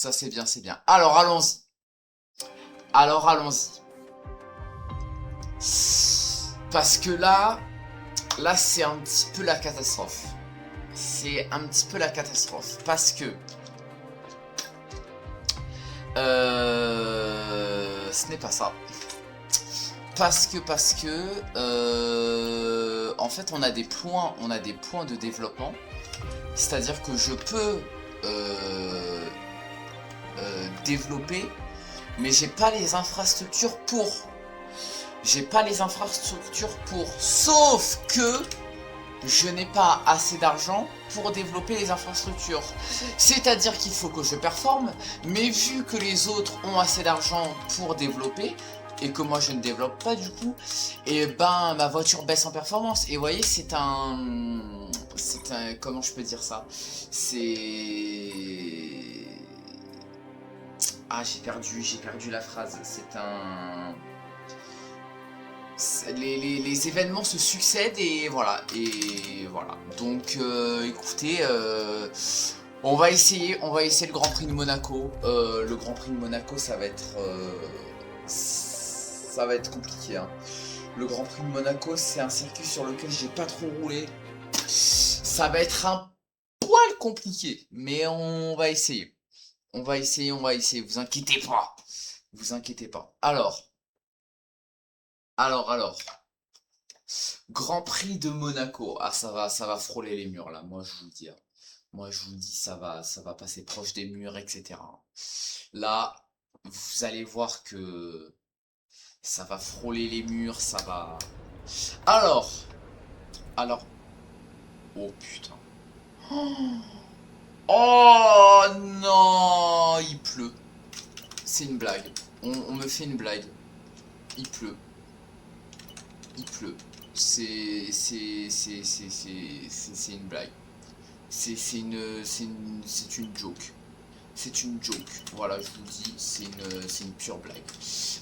Ça c'est bien, c'est bien. Alors allons-y. Alors allons-y. Parce que là c'est un petit peu la catastrophe. C'est un petit peu la catastrophe. Parce que... ce n'est pas ça. Parce que en fait on a des points de développement. C'est-à-dire que je peux développer, mais j'ai pas les infrastructures pour. Sauf que je n'ai pas assez d'argent pour développer les infrastructures. C'est-à-dire qu'il faut que je performe, mais vu que les autres ont assez d'argent pour développer, et que moi je ne développe pas du coup, et ben ma voiture baisse en performance. Et vous voyez, c'est un... Comment je peux dire ça? C'est... Ah, j'ai perdu la phrase. C'est un... Les événements se succèdent et voilà. Donc, écoutez, on va essayer le Grand Prix de Monaco. Le Grand Prix de Monaco, ça va être compliqué, hein. Le Grand Prix de Monaco, c'est un circuit sur lequel j'ai pas trop roulé. Ça va être un poil compliqué, mais on va essayer. On va essayer. Vous inquiétez pas. Vous inquiétez pas. Alors. Grand Prix de Monaco. Ah, ça va frôler les murs là. Moi, je vous le dis, hein. Moi, je vous le dis, ça va passer proche des murs, etc. Là, vous allez voir que ça va frôler les murs, ça va. Alors, alors. Oh putain. Oh non, il pleut. C'est une blague. On me fait une blague. Il pleut. Il pleut. C'est une blague. C'est une joke. C'est une joke. Voilà, je vous dis, c'est une pure blague.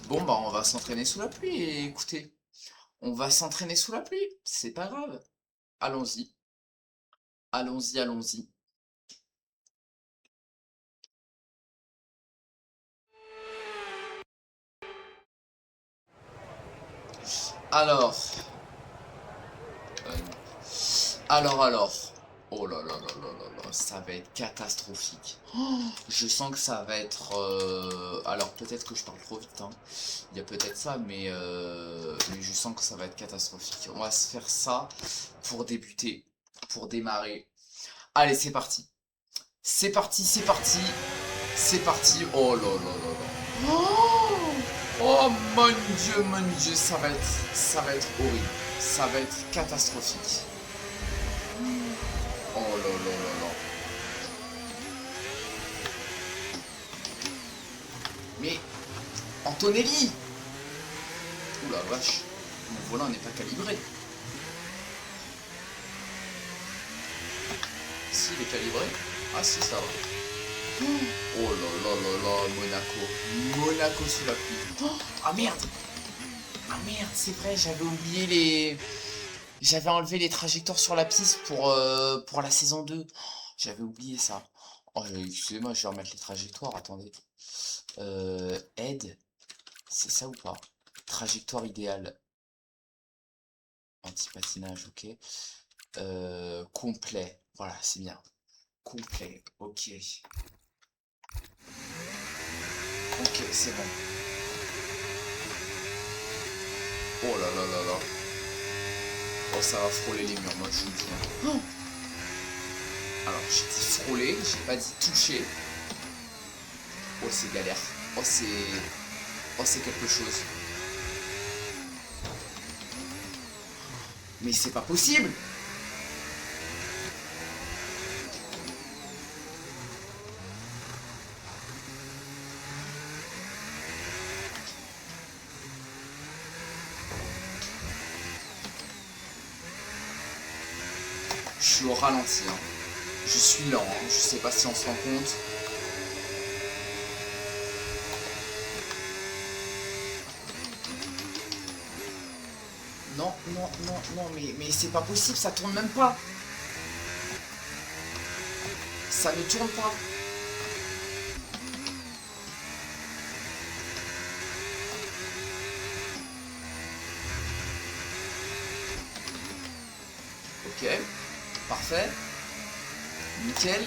Bon, bah, on va s'entraîner sous la pluie. Et écoutez, on va s'entraîner sous la pluie. C'est pas grave. Allons-y. Allons-y. Alors. Non. Alors. Oh là là là là là là, ça va être catastrophique. Oh, je sens que ça va être... Alors peut-être que je parle trop vite, hein. Il y a peut-être ça, mais je sens que ça va être catastrophique. On va se faire ça pour débuter, pour démarrer. Allez, c'est parti. C'est parti. C'est parti. Oh là là là là. Oh mon Dieu, ça va être horrible. Ça va être catastrophique. Oh là là là là. Mais, Antonelli! Ouh la vache, mon volant n'est pas calibré. Si, il est calibré. Ah si, ça va. Oh là là là là, Monaco. Monaco sous la pluie. Oh, ah merde! Ah merde, c'est vrai, j'avais oublié les... J'avais enlevé les trajectoires sur la piste pour la saison 2. Oh, j'avais oublié ça. Oh, excusez-moi, je vais remettre les trajectoires, attendez. Aide, c'est ça ou pas? Trajectoire idéale. Anti-patinage, ok. Complet, voilà, c'est bien. Complet, ok. Ok, c'est bon. Oh là là là là. Oh, ça va frôler les murs, moi je vous le dis, hein. Oh, alors, j'ai dit frôler, j'ai pas dit toucher. Oh, c'est galère. Oh, c'est... Oh, c'est quelque chose. Mais c'est pas possible! Je suis au ralenti, hein. Je suis lent, hein. Je sais pas si on se rend compte. Non, mais c'est pas possible, ça tourne même pas. Ça ne tourne pas. Parfait. Nickel.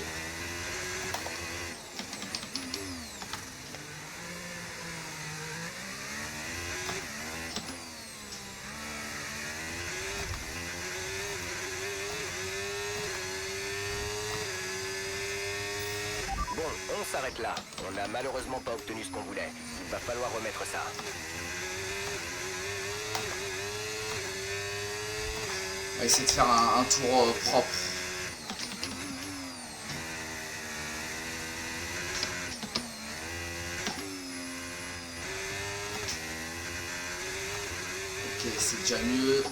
Bon, on s'arrête là. On n'a malheureusement pas obtenu ce qu'on voulait. Il va falloir remettre ça. On va essayer de faire un tour propre. Ok, c'est déjà mieux.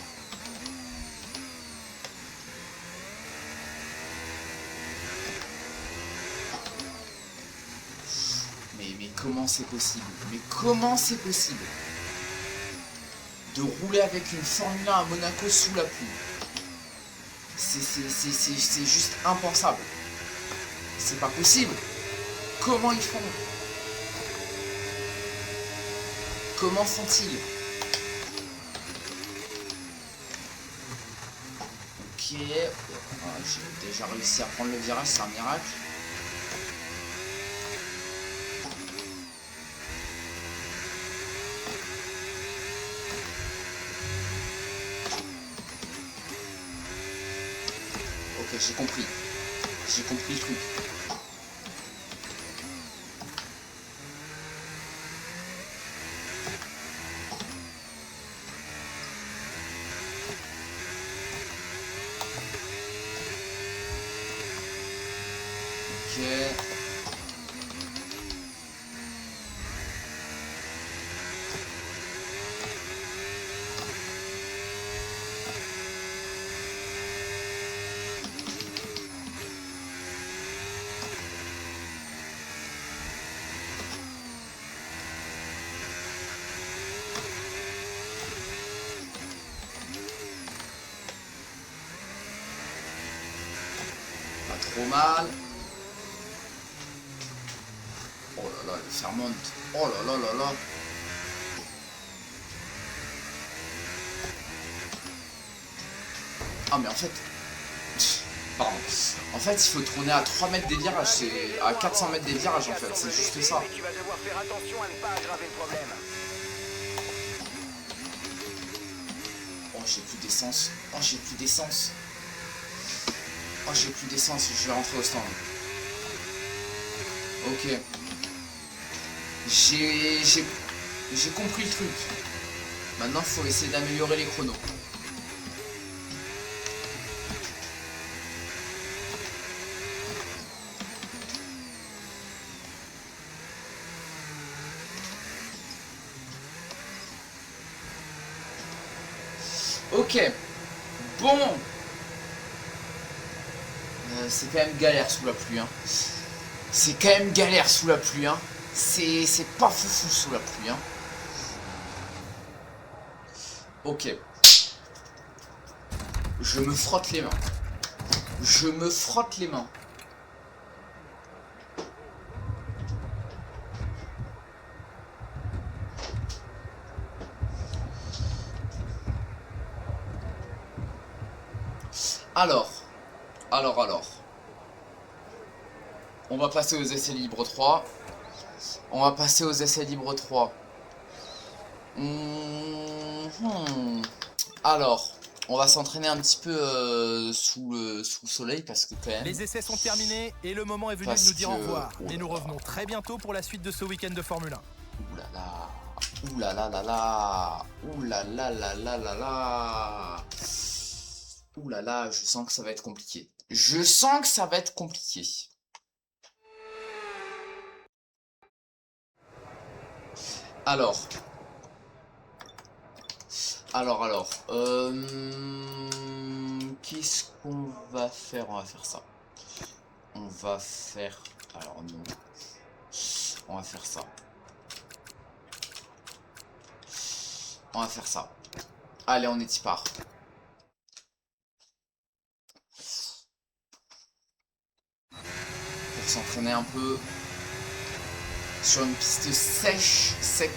Mais comment c'est possible? Mais comment c'est possible de rouler avec une Formule 1 à Monaco sous la pluie? C'est juste impensable. C'est pas possible. Comment ils font? Comment font-ils? Ok. J'ai déjà réussi à prendre le virage, c'est un miracle. Ok, j'ai compris. J'ai compris le truc. Ok. Pas trop mal. Oh là là, le fer monte. Oh là là là là. Ah mais en fait... Pardon. En fait, il faut tourner à 3 mètres des virages. C'est à 400 mètres des virages en fait. C'est juste ça. Tu vas devoir faire attention à ne pas aggraver le problème. Oh, j'ai plus d'essence. Oh, j'ai plus d'essence. Oh, j'ai plus d'essence. Je vais rentrer au stand. Ok. J'ai compris le truc. Maintenant, il faut essayer d'améliorer les chronos. Ok. Bon. C'est quand même galère sous la pluie. Hein. C'est quand même galère sous la pluie. Hein. C'est pas foufou sous la pluie. Hein. Ok. Je me frotte les mains. Je me frotte les mains. Alors. On va passer aux essais libres 3. On va passer aux essais libres 3. Alors, on va s'entraîner un petit peu sous le soleil parce que quand même... Les essais sont terminés et le moment est venu de nous dire au revoir. Mais nous revenons très bientôt pour la suite de ce week-end de Formule 1. Ouh là là. Ouh là là là là. Ouh là là là là là là. Ouh là là, je sens que ça va être compliqué. Je sens que ça va être compliqué. Alors. Qu'est-ce qu'on va faire? On va faire ça. On va faire... Alors non. On va faire ça. On va faire ça. Allez, on est y part. Pour s'entraîner un peu sur une piste sèche, sec.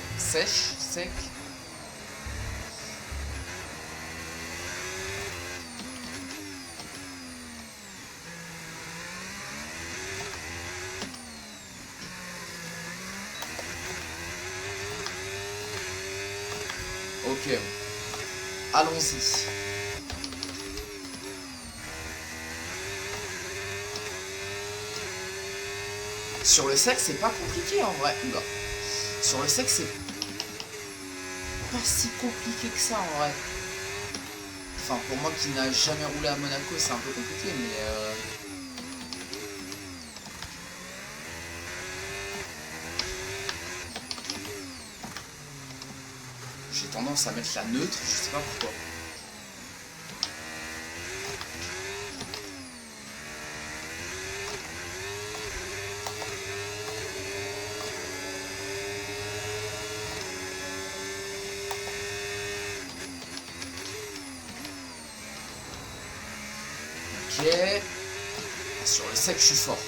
Ok. Allons-y. Sur le sexe, c'est pas compliqué en vrai. Oula. Sur le sexe, c'est pas si compliqué que ça en vrai. Enfin, pour moi qui n'a jamais roulé à Monaco, c'est un peu compliqué, mais j'ai tendance à mettre la neutre, je sais pas pourquoi. Ok. Sur le sec, je suis fort.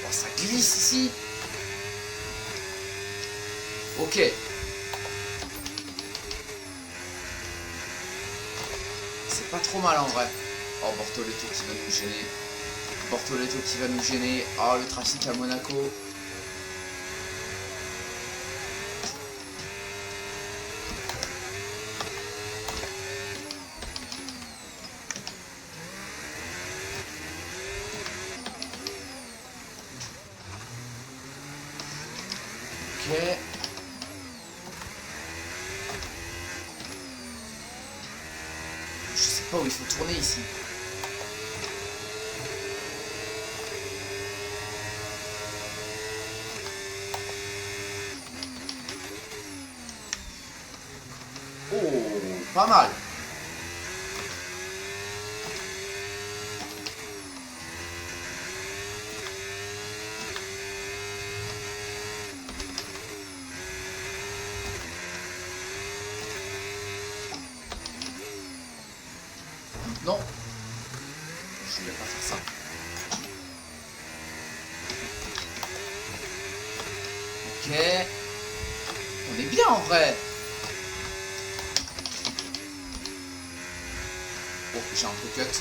Oh, ça glisse ici. Ok. C'est pas trop mal en vrai. Oh, Bortoletto qui va nous gêner. Bortoletto qui va nous gêner. Oh, le trafic à Monaco. Ok. Je sais pas où il faut tourner ici. Oh, pas mal. Non. Je voulais pas faire ça. Ok. On est bien en vrai. Oh, j'ai un peu cut.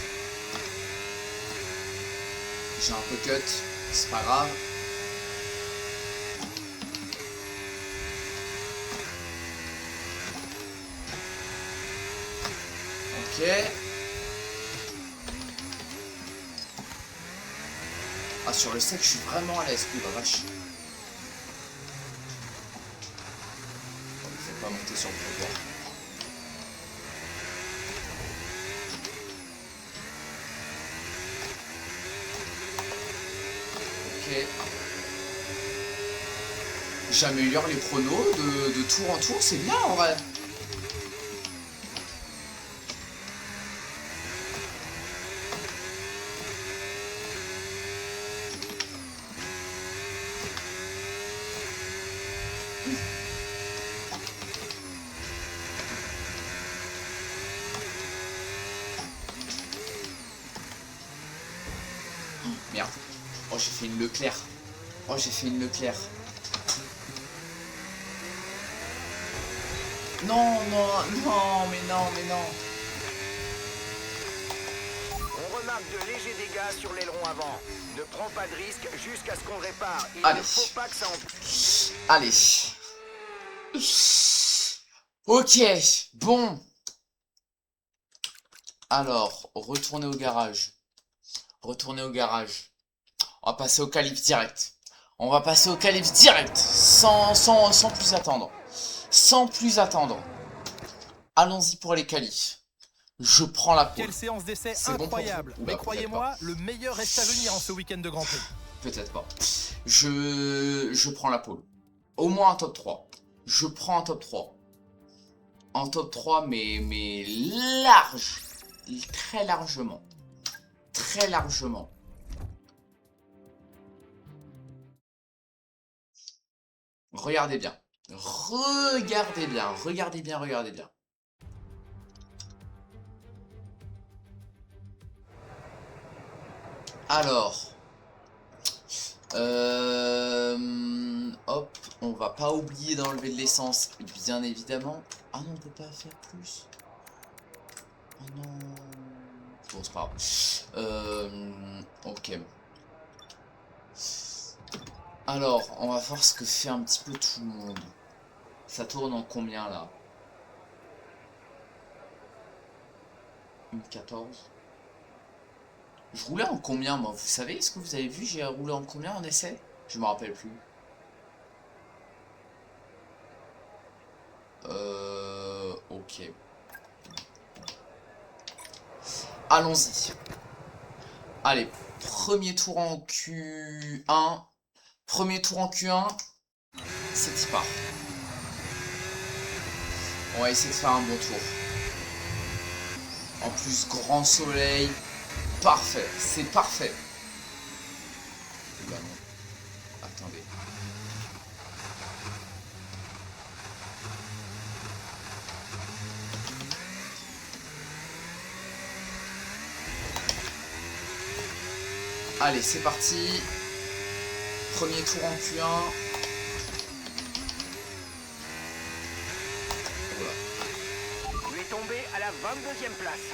J'ai un peu cut. C'est pas grave. Ok. Ah, sur le sec, je suis vraiment à l'aise. Ouh la vache. Oh, il faut pas monter sur le trottoir. Ok. J'améliore les pronos de tour en tour, c'est bien en vrai. Merde. Oh, j'ai fait une Leclerc. Oh, j'ai fait une Leclerc. Non, non, non, mais non, mais non. On remarque de légers dégâts sur l'aileron avant. Ne prends pas de risque jusqu'à ce qu'on répare. Il Allez. ne faut pas que ça en... Allez. Ok, bon. Alors, retourner au garage. Retourner au garage. On va passer au calife direct. On va passer au calife direct. Sans plus attendre. Sans plus attendre. Allons-y pour les qualifs. Je prends la pole. Quelle séance d'essai C'est bon pour incroyable. vous? Oula, Mais croyez-moi, le meilleur reste à venir en ce week-end de Grand Prix. Peut-être pas. Je prends la pole. Au moins un top 3. Je prends un top 3. Un top 3, mais large. Très largement. Très largement. Regardez bien. Regardez bien. Regardez bien. Regardez bien. Alors. Hop, on va pas oublier d'enlever de l'essence, bien évidemment. Ah non, on peut pas faire plus. Oh non. Bon, c'est pas grave. Ok. Alors, on va voir ce que fait un petit peu tout le monde. Ça tourne en combien là? Une 14. Je roulais en combien moi? Vous savez, est-ce que vous avez vu, j'ai roulé en combien en essai? Je me rappelle plus. Ok. Allons-y. Allez, premier tour en Q1. Premier tour en Q1. C'est y part. On va essayer de faire un bon tour. En plus, grand soleil. Parfait, c'est parfait. Oula non. Attendez. Allez, c'est parti. Premier tour en Q1. Voilà. Tu es tombé à la 22e place.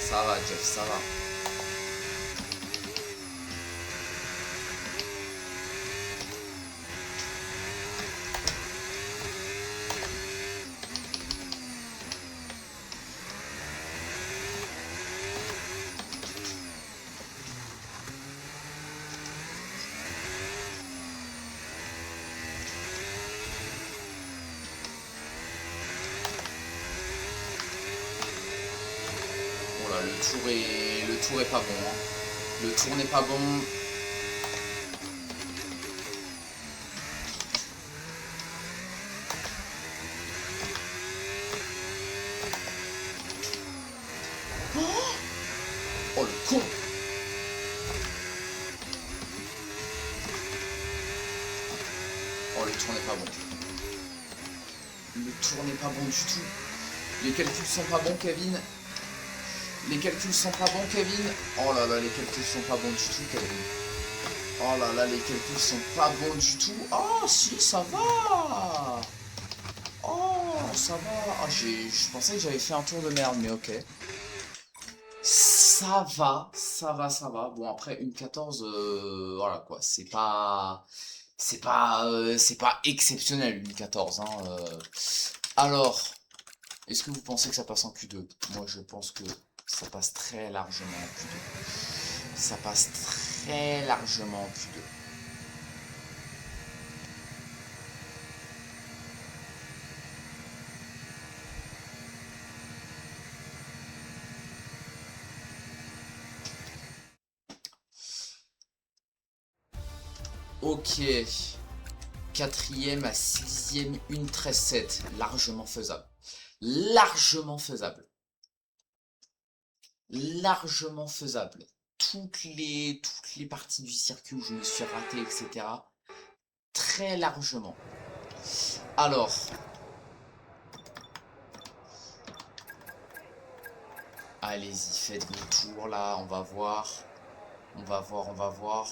Ça va, Jeff, ça va. Voilà, le tour est pas bon. Hein. Le tour n'est pas bon. Oh le con! Oh le tour n'est pas bon. Le tour n'est pas bon du tout. Les calculs sont pas bons, Kevin. Les calculs sont pas bons, Kevin. Oh là là, les calculs sont pas bons du tout, Kevin. Oh là là, les calculs sont pas bons du tout. Oh si, ça va. Oh, ça va. Ah, je pensais que j'avais fait un tour de merde, mais ok. Ça va, ça va, ça va. Bon, après, une 14, voilà quoi. C'est pas exceptionnel, une 14. Hein, Alors, est-ce que vous pensez que ça passe en Q2? Moi, je pense que ça passe très largement en Q2. Ça passe très largement en Q2. Ok. Quatrième à sixième, une 13-7. Largement faisable. Largement faisable. Largement faisable. Toutes les parties du circuit où je me suis raté, etc. Très largement. Alors. Allez-y, faites vos tours là, on va voir. On va voir, on va voir.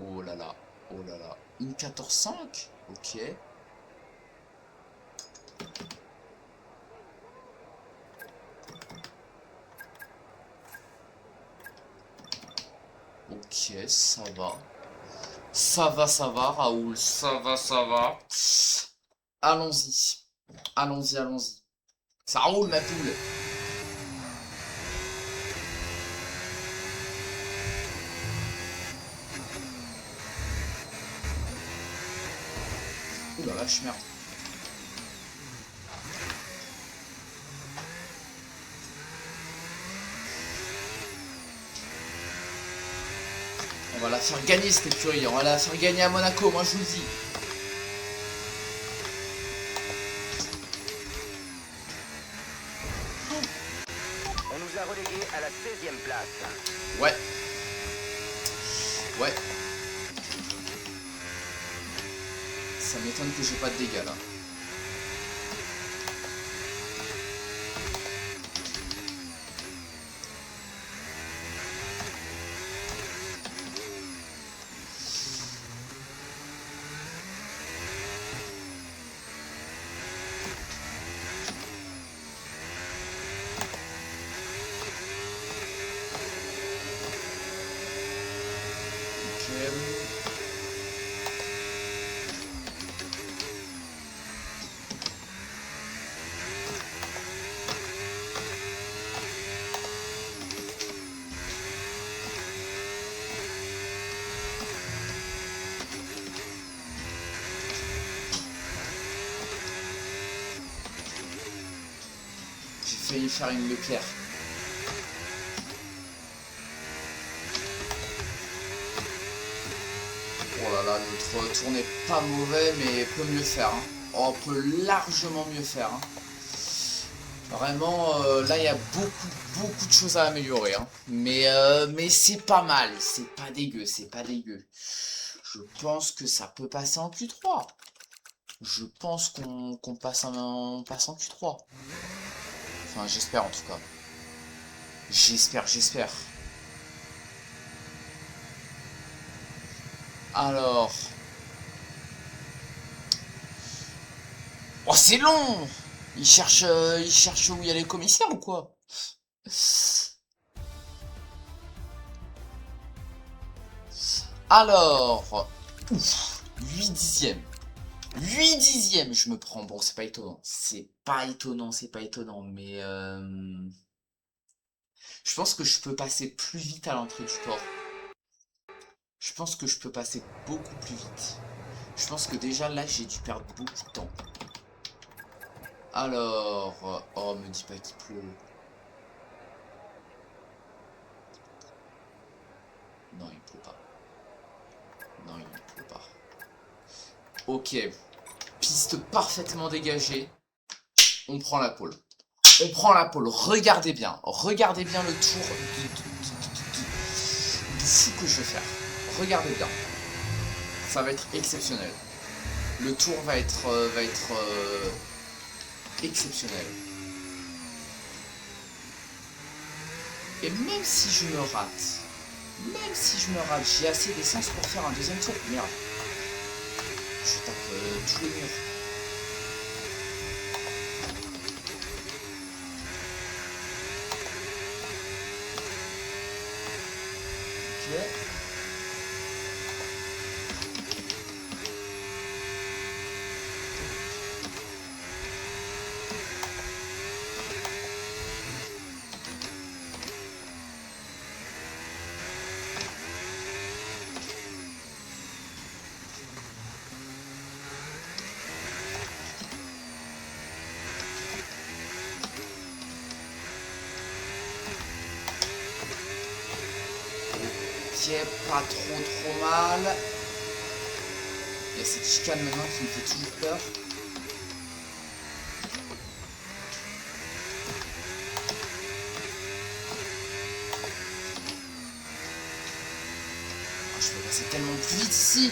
Oh là là, oh là là. Une 14-5. Ok. Ok, ça va. Ça va, Raoul. Ça va, ça va. Allons-y. Allons-y, allons-y. Ça roule, ma poule. Ouh la vache, merde. On va la faire gagner cette écurie, on va la faire gagner à Monaco, moi je vous le dis. On nous a relégués à la 16e place. Ouais. Ouais. Ça m'étonne que j'ai pas de dégâts là. J'ai failli faire une Leclerc. Oh là là, notre tour n'est pas mauvais, mais peut mieux faire. Hein. Oh, on peut largement mieux faire. Hein. Vraiment, là, il y a beaucoup de choses à améliorer. Hein. Mais c'est pas mal. C'est pas dégueu, c'est pas dégueu. Je pense que ça peut passer en Q3. Je pense qu'on passe en Q3. Enfin, j'espère en tout cas. J'espère. Alors... Oh, c'est long! Il cherche où il y a les commissaires ou quoi? Alors... Ouf, 8 dixièmes. 8 dixièmes je me prends. Bon, c'est pas étonnant. C'est pas étonnant. Mais... Je pense que je peux passer plus vite à l'entrée du port. Je pense que je peux passer beaucoup plus vite. Je pense que déjà là j'ai dû perdre beaucoup de temps. Alors... Oh, me dis pas qu'il pleut. Non, il pleut pas. Non, il pleut pas. Ok. Piste parfaitement dégagée. On prend la pole. On prend la pole. Regardez bien. Regardez bien le tour de fou que je vais faire. Regardez bien. Ça va être exceptionnel. Le tour va être exceptionnel. Et même si je me rate, j'ai assez d'essence pour faire un deuxième tour. Merde. Je tape tous les murs. Ok. Pas trop mal. Il y a cette chicane maintenant qui me fait toujours peur. Oh, je peux passer tellement plus vite ici.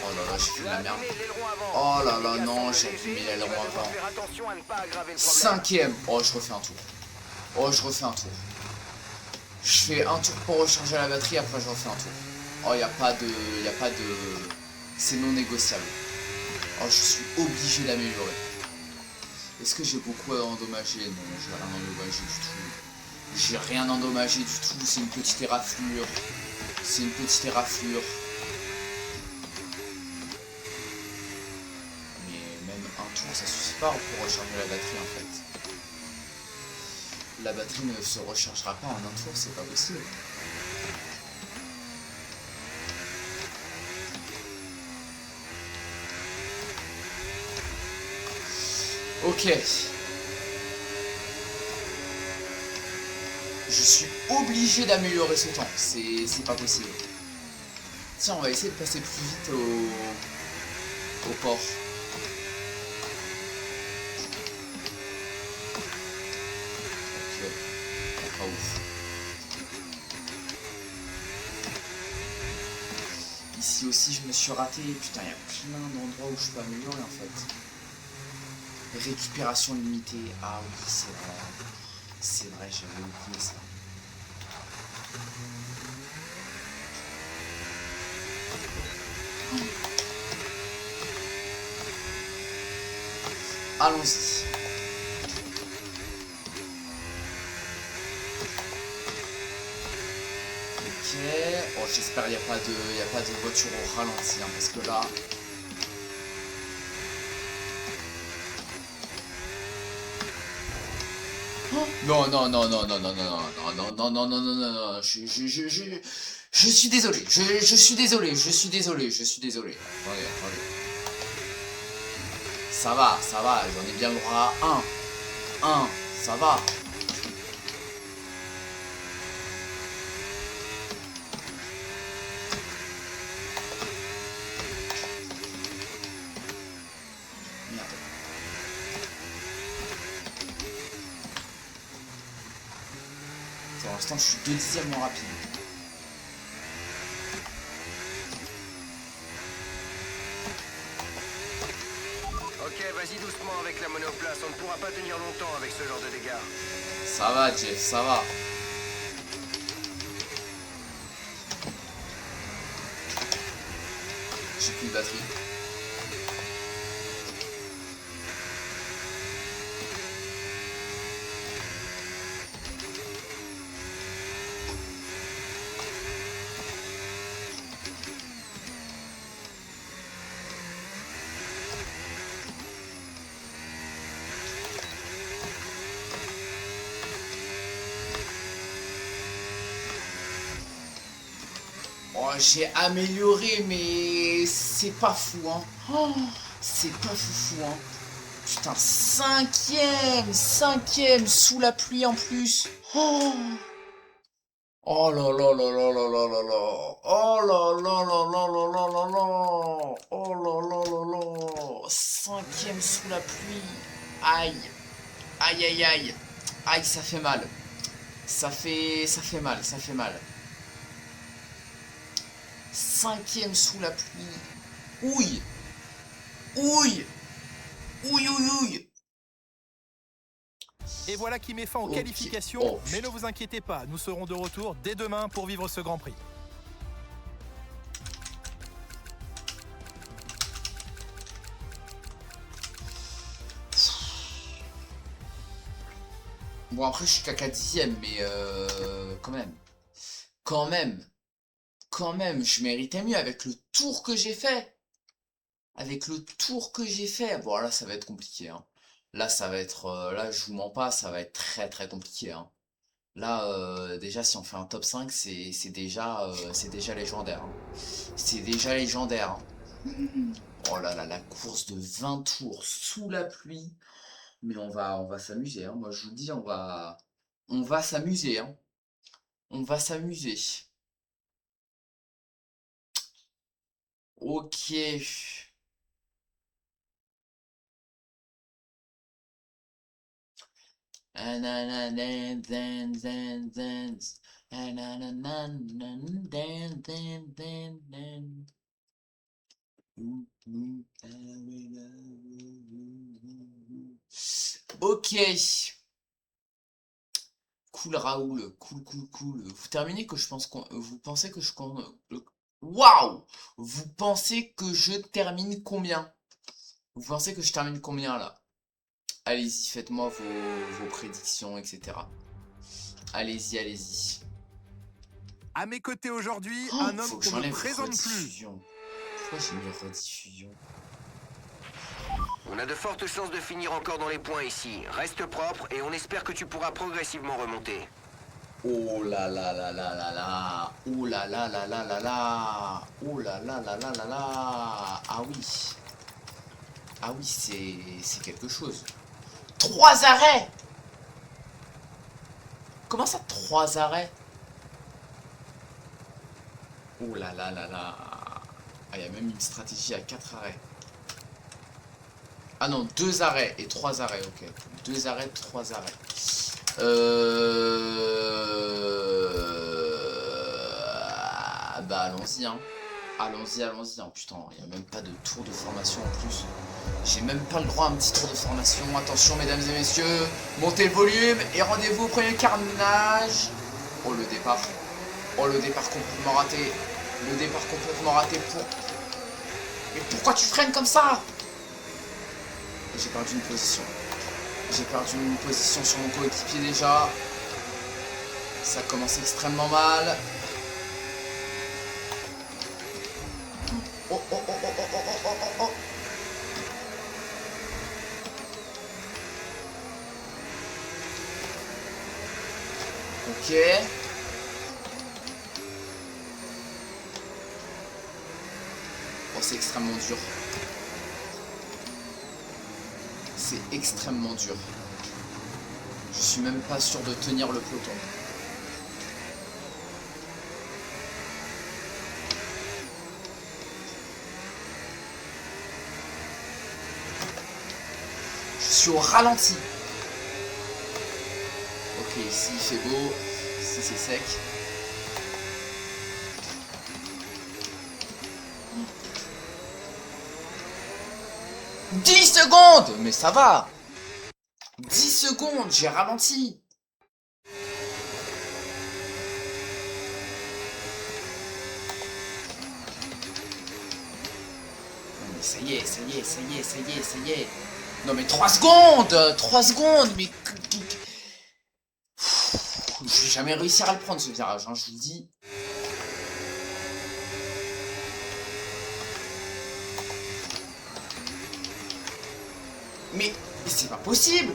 Oh là là, j'ai fait de la merde. Oh là là, non, j'ai abîmé l'aileron avant. Cinquième. Oh, je refais un tour. Je fais un tour pour recharger la batterie, après je refais un tour. Oh, y a pas de... C'est non négociable. Oh, je suis obligé d'améliorer. Est-ce que j'ai beaucoup endommagé? Non, j'ai rien endommagé du tout. J'ai rien endommagé du tout, c'est une petite éraflure. Ça suffit pas pour recharger la batterie en fait. La batterie ne se rechargera pas en un tour, c'est pas possible. Ok. Je suis obligé d'améliorer ce temps, c'est pas possible. Tiens, on va essayer de passer plus vite au port. Ici aussi je me suis raté, putain il y a plein d'endroits où je peux améliorer en fait. Récupération limitée, ah oui c'est vrai, j'avais oublié ça. Allons-y. Ok. Oh, j'espère qu'il n'y a pas de voiture au ralenti, hein, parce que là... Non, non, non, non, non, non, non, non, non, non, non, non, non, non, non, je suis désolé, je suis désolé, je suis désolé, je suis désolé. Attendez, attendez. Ça va, j'en ai bien le droit à un, ça va. Pour l'instant, je suis 2 dixièmes moins rapide. Ok, vas-y doucement avec la monoplace, on ne pourra pas tenir longtemps avec ce genre de dégâts. Ça va, Jeff, ça va. J'ai plus de batterie. Oh, j'ai amélioré, mais c'est pas fou, hein. Oh, c'est pas fou, hein. Putain, cinquième sous la pluie en plus. Oh, oh là là là là là là là là. Oh là là là là là là là là. Oh là là là là. Cinquième sous la pluie. Aïe. Aïe aïe aïe. Aïe, ça fait mal. Ça fait mal, ça fait mal. Cinquième sous la pluie. Ouille. Ouille. Ouille, ouille, ouille. Et voilà qui met fin aux qualifications, mais ne vous inquiétez pas, nous serons de retour dès demain pour vivre ce Grand Prix. Bon, après, je suis qu'à 4 dixièmes, mais quand même. Quand même. Quand même, je méritais mieux avec le tour que j'ai fait. Avec le tour que j'ai fait. Bon, là, ça va être compliqué, hein. Là, ça va être... là, je vous mens pas, ça va être très, très compliqué, hein. Là, déjà, si on fait un top 5, c'est déjà légendaire, hein. C'est déjà légendaire, hein. Oh là là, la course de 20 tours sous la pluie. Mais on va s'amuser, hein. Moi, je vous dis, on va s'amuser, hein. On va s'amuser. Ok. Ok. Cool Raoul, cool, cool, cool. Vous terminez que je pense qu'on... Vous pensez que je... Waouh! Vous pensez que je termine combien? Vous pensez que je termine combien là? Allez-y, faites-moi vos prédictions, etc. Allez-y, allez-y. À mes côtés aujourd'hui, Oh, un homme qu'on ne présente plus. Pourquoi j'ai mis rediffusion? On a de fortes chances de finir encore dans les points ici. Reste propre et on espère que tu pourras progressivement remonter. Oh là là là là là là. Oh là là là là là là. Oh là là là là là là. Ah oui. Ah oui, c'est quelque chose. 3 arrêts! Comment ça, 3 arrêts? Oh là là là là. Ah, il y a même une stratégie à 4 arrêts. Ah non, 2 arrêts et 3 arrêts, ok. 2 arrêts, 3 arrêts. Bah allons-y, hein. Allons-y, allons-y, hein. Putain, il n'y a même pas de tour de formation en plus. J'ai même pas le droit à un petit tour de formation. Attention, mesdames et messieurs, montez le volume et rendez-vous au premier carnage. Oh, le départ. Oh, le départ complètement raté. Le départ complètement raté pour... Mais pourquoi tu freines comme ça? J'ai perdu une position. J'ai perdu une position sur mon coéquipier déjà. Ça commence extrêmement mal. Oh, oh, oh, oh, oh, oh, oh, oh, oh. Ok. Oh, c'est extrêmement dur. C'est extrêmement dur. Je suis même pas sûr de tenir le peloton. Je suis au ralenti. Ok, ici il fait beau, ici c'est sec. « 10 secondes ! Mais ça va ! 10 secondes, j'ai ralenti. Mais ça y est, ça y est, ça y est, ça y est, ça y est. Non mais 3 secondes 3 secondes, mais... Je vais jamais réussir à le prendre ce virage, hein, je vous le dis. Mais c'est pas possible.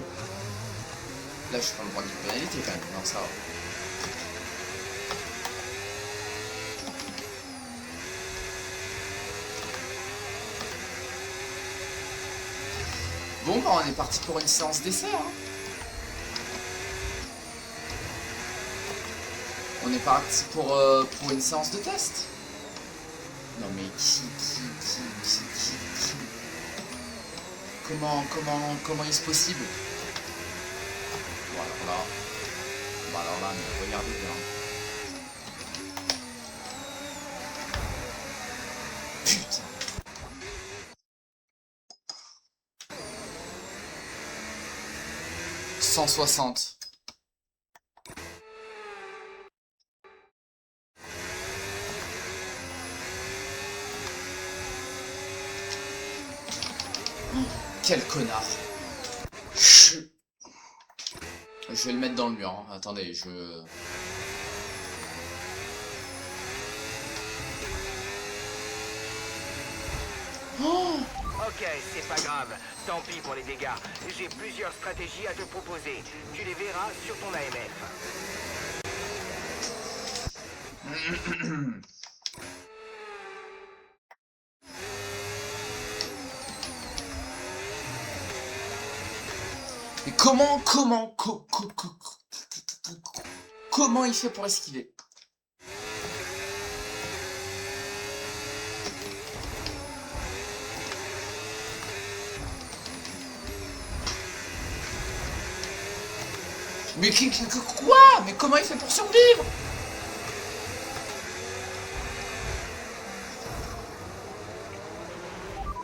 Là je prends le droit de pénalité quand même, non ça va. Bon bah on est parti pour une séance d'essai hein. On est parti pour une séance de test. Non mais qui comment est-ce possible? Bon alors là. Bon alors là, mais regardez bien. Putain. « 160. Quel connard. Je vais le mettre dans le mur. Hein. Attendez, Oh ok, c'est pas grave. Tant pis pour les dégâts. J'ai plusieurs stratégies à te proposer. Tu les verras sur ton AMF. Mais comment il fait pour esquiver? Mais quoi? Mais comment il fait pour survivre?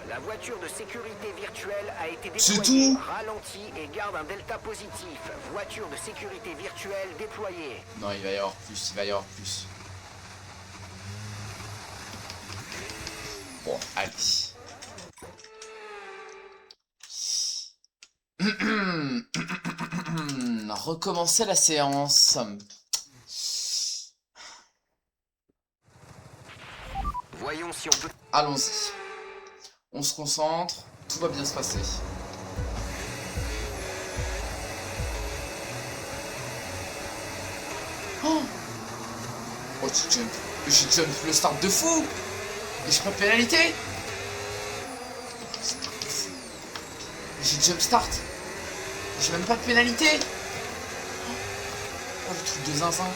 La voiture de sécurité virtuelle a été C'est déployée, tout. ralentie et garde un delta positif. Voiture de sécurité virtuelle déployée. Non, il va y avoir plus, il va y avoir plus. Bon, allez. Recommencer la séance. Voyons si on peut... Allons-y. On se concentre, tout va bien se passer. Oh, j'ai jump le start de fou. Et je prends pénalité. J'ai jump start. J'ai même pas de pénalité. Oh le truc de zinzin.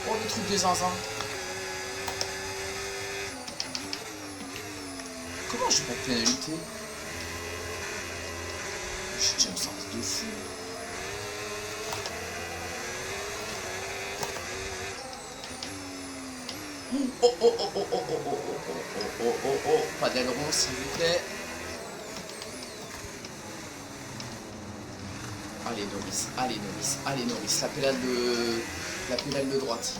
Oh le truc de zinzin. Comment j'ai pas de pénalité? J'ai jump start de fou. Oh oh oh oh oh oh oh oh oh oh oh oh, pas d'aileron s'il vous plaît. Allez Norris, allez Norris, allez Norris, la pédale de droite.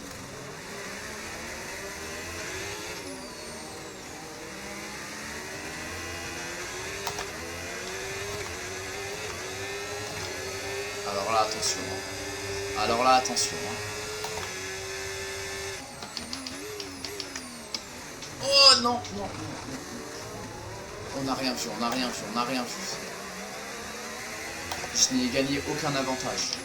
Alors là, attention. Hein. Alors là, attention. Hein. Oh non, non, non, non. On n'a rien vu, on n'a rien vu, on n'a rien vu. Je n'ai gagné aucun avantage.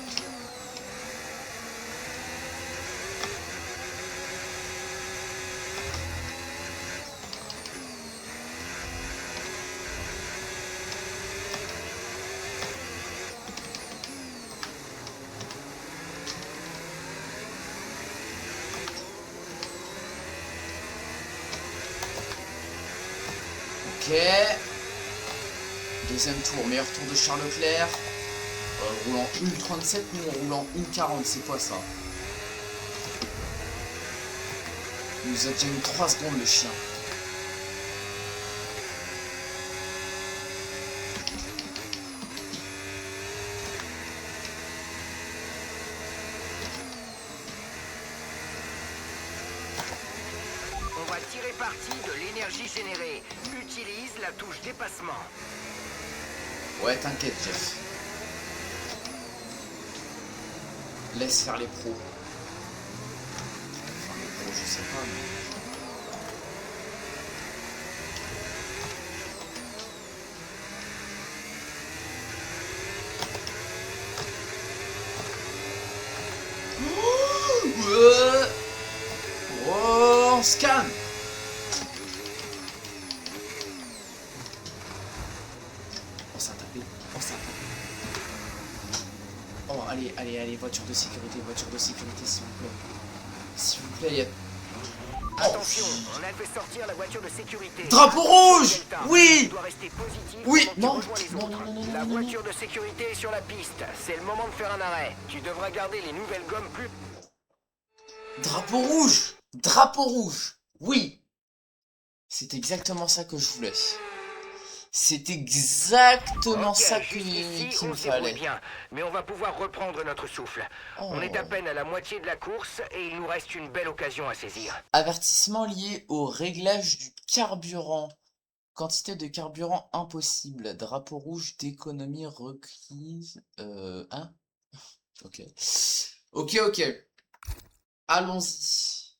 Ok. Deuxième tour, meilleur tour de Charles Leclerc. Roulant 1,37, nous on roule en 1,40, c'est quoi ça? Il nous a déjà mis 3 secondes le chien. On va tirer parti de l'énergie générée. Utilise la touche dépassement. Ouais, t'inquiète, Jeff. Laisse faire les pros. Enfin, les pros, je sais pas, mais... Oh, on se calme. On s'est tapé. On s'est tapé. Oh, allez, allez, allez, voiture de sécurité, s'il vous plaît. S'il vous plaît, il y a... Attention, on a fait sortir la voiture de sécurité. Drapeau rouge! Oui! Tu dois rester positif Oui, pendant que non, tu rejoins les non, autres. non, non, non, La non, voiture de sécurité est sur la piste. C'est le moment de faire un arrêt. Tu devras garder les nouvelles gommes plus... Drapeau rouge! Drapeau rouge! Oui! C'est exactement ça que je voulais. C'est exactement ça qu'il me fallait. Bien, mais on va pouvoir reprendre notre souffle. Oh. On est à peine à la moitié de la course et il nous reste une belle occasion à saisir. Avertissement lié au réglage du carburant. Quantité de carburant impossible. Drapeau rouge d'économie requise. Hein? Ok. Ok, ok. Allons-y.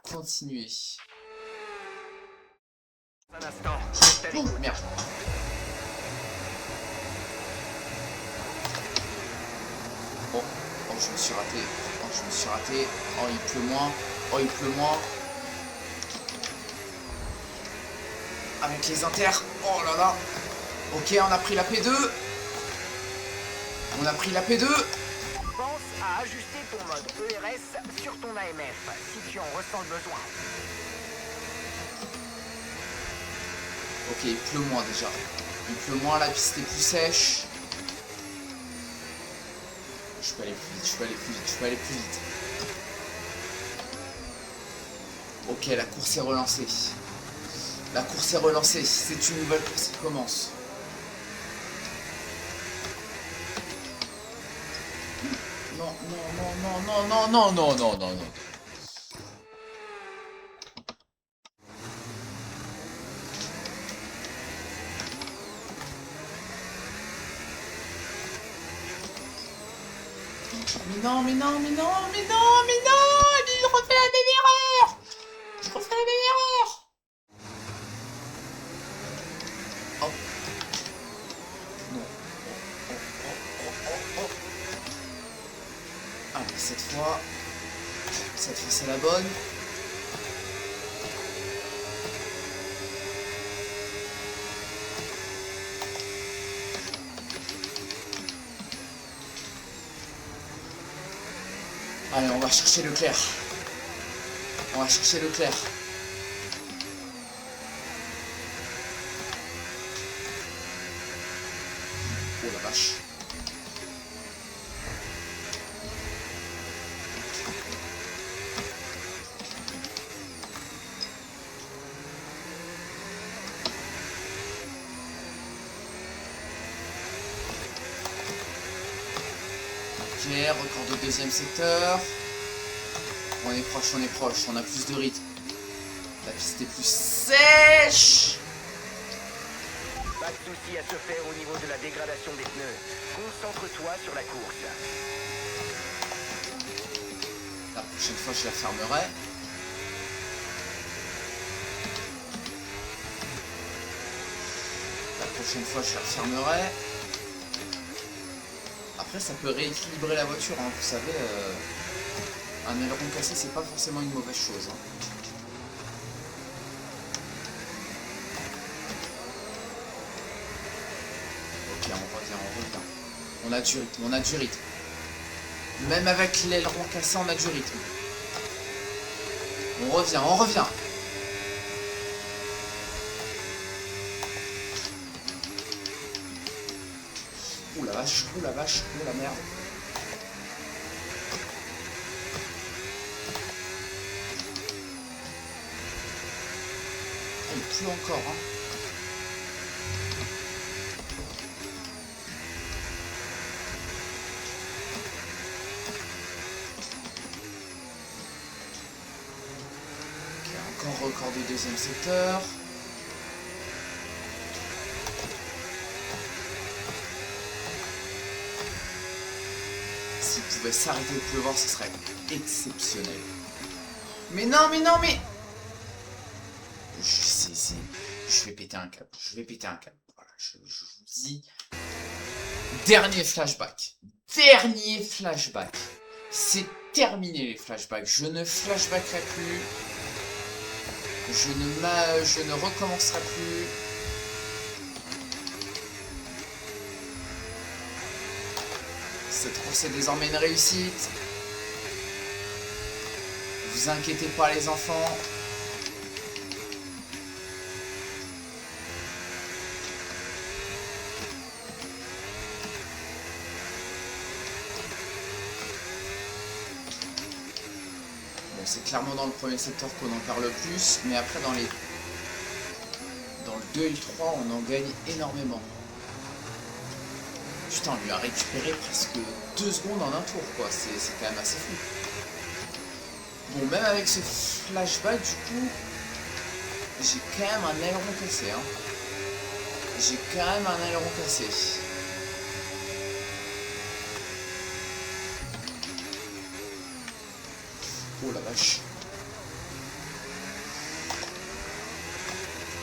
Continuez. Un instant. Oh, merde. Oh, oh, je me suis raté. Oh, je me suis raté. Oh, il pleut moins. Oh, il pleut moins. Avec les inters. Oh là là. Ok, on a pris la P2. On a pris la P2. Pense à ajuster ton mode ERS sur ton AMF si tu en ressens le besoin. Ok, il pleut moins déjà. Il pleut moins, la piste est plus sèche. Je peux aller plus vite, je peux aller plus vite, je peux aller plus vite. Ok, la course est relancée. La course est relancée. C'est une nouvelle course qui commence. Non, non, non, non, non, non, non, non, non, non. Mais non, mais non, mais non, mais non, mais non, je refais la même erreur. Je refais la même erreur. Oh. Non. Oh. Allez, cette fois c'est la bonne. Allez, on va chercher Leclerc. On va chercher Leclerc. Oh la vache. Ok, record de deuxième secteur. On est proche, on a plus de rythme. La piste est plus sèche. Pas de souci à se faire au niveau de la dégradation des pneus. Concentre-toi sur la course. La prochaine fois, je la fermerai. La prochaine fois, je la fermerai. Après, ça peut rééquilibrer la voiture, hein. Vous savez, un aileron cassé, c'est pas forcément une mauvaise chose, hein. Ok, on revient. On a du rythme. Même avec l'aileron cassé, on a du rythme. On revient. Ouh la vache, ouh la merde. Il pleut encore, hein. Ok, encore record du deuxième secteur. S'il pouvait s'arrêter de pleuvoir, ce serait exceptionnel. Mais non. Je vais péter un câble. Voilà, je vous dis. Dernier flashback. C'est terminé les flashbacks. Je ne flashbackerai plus. Je ne recommencerai plus. Cette course est désormais une réussite. Vous inquiétez pas les enfants. Bon, c'est clairement dans le premier secteur qu'on en perd le plus, mais après dans le 2 et le 3, on en gagne énormément. Putain, on lui a récupéré presque 2 secondes en un tour, quoi. C'est quand même assez fou. Bon, même avec ce flashback, du coup, j'ai quand même un aileron cassé, hein. Oh la vache.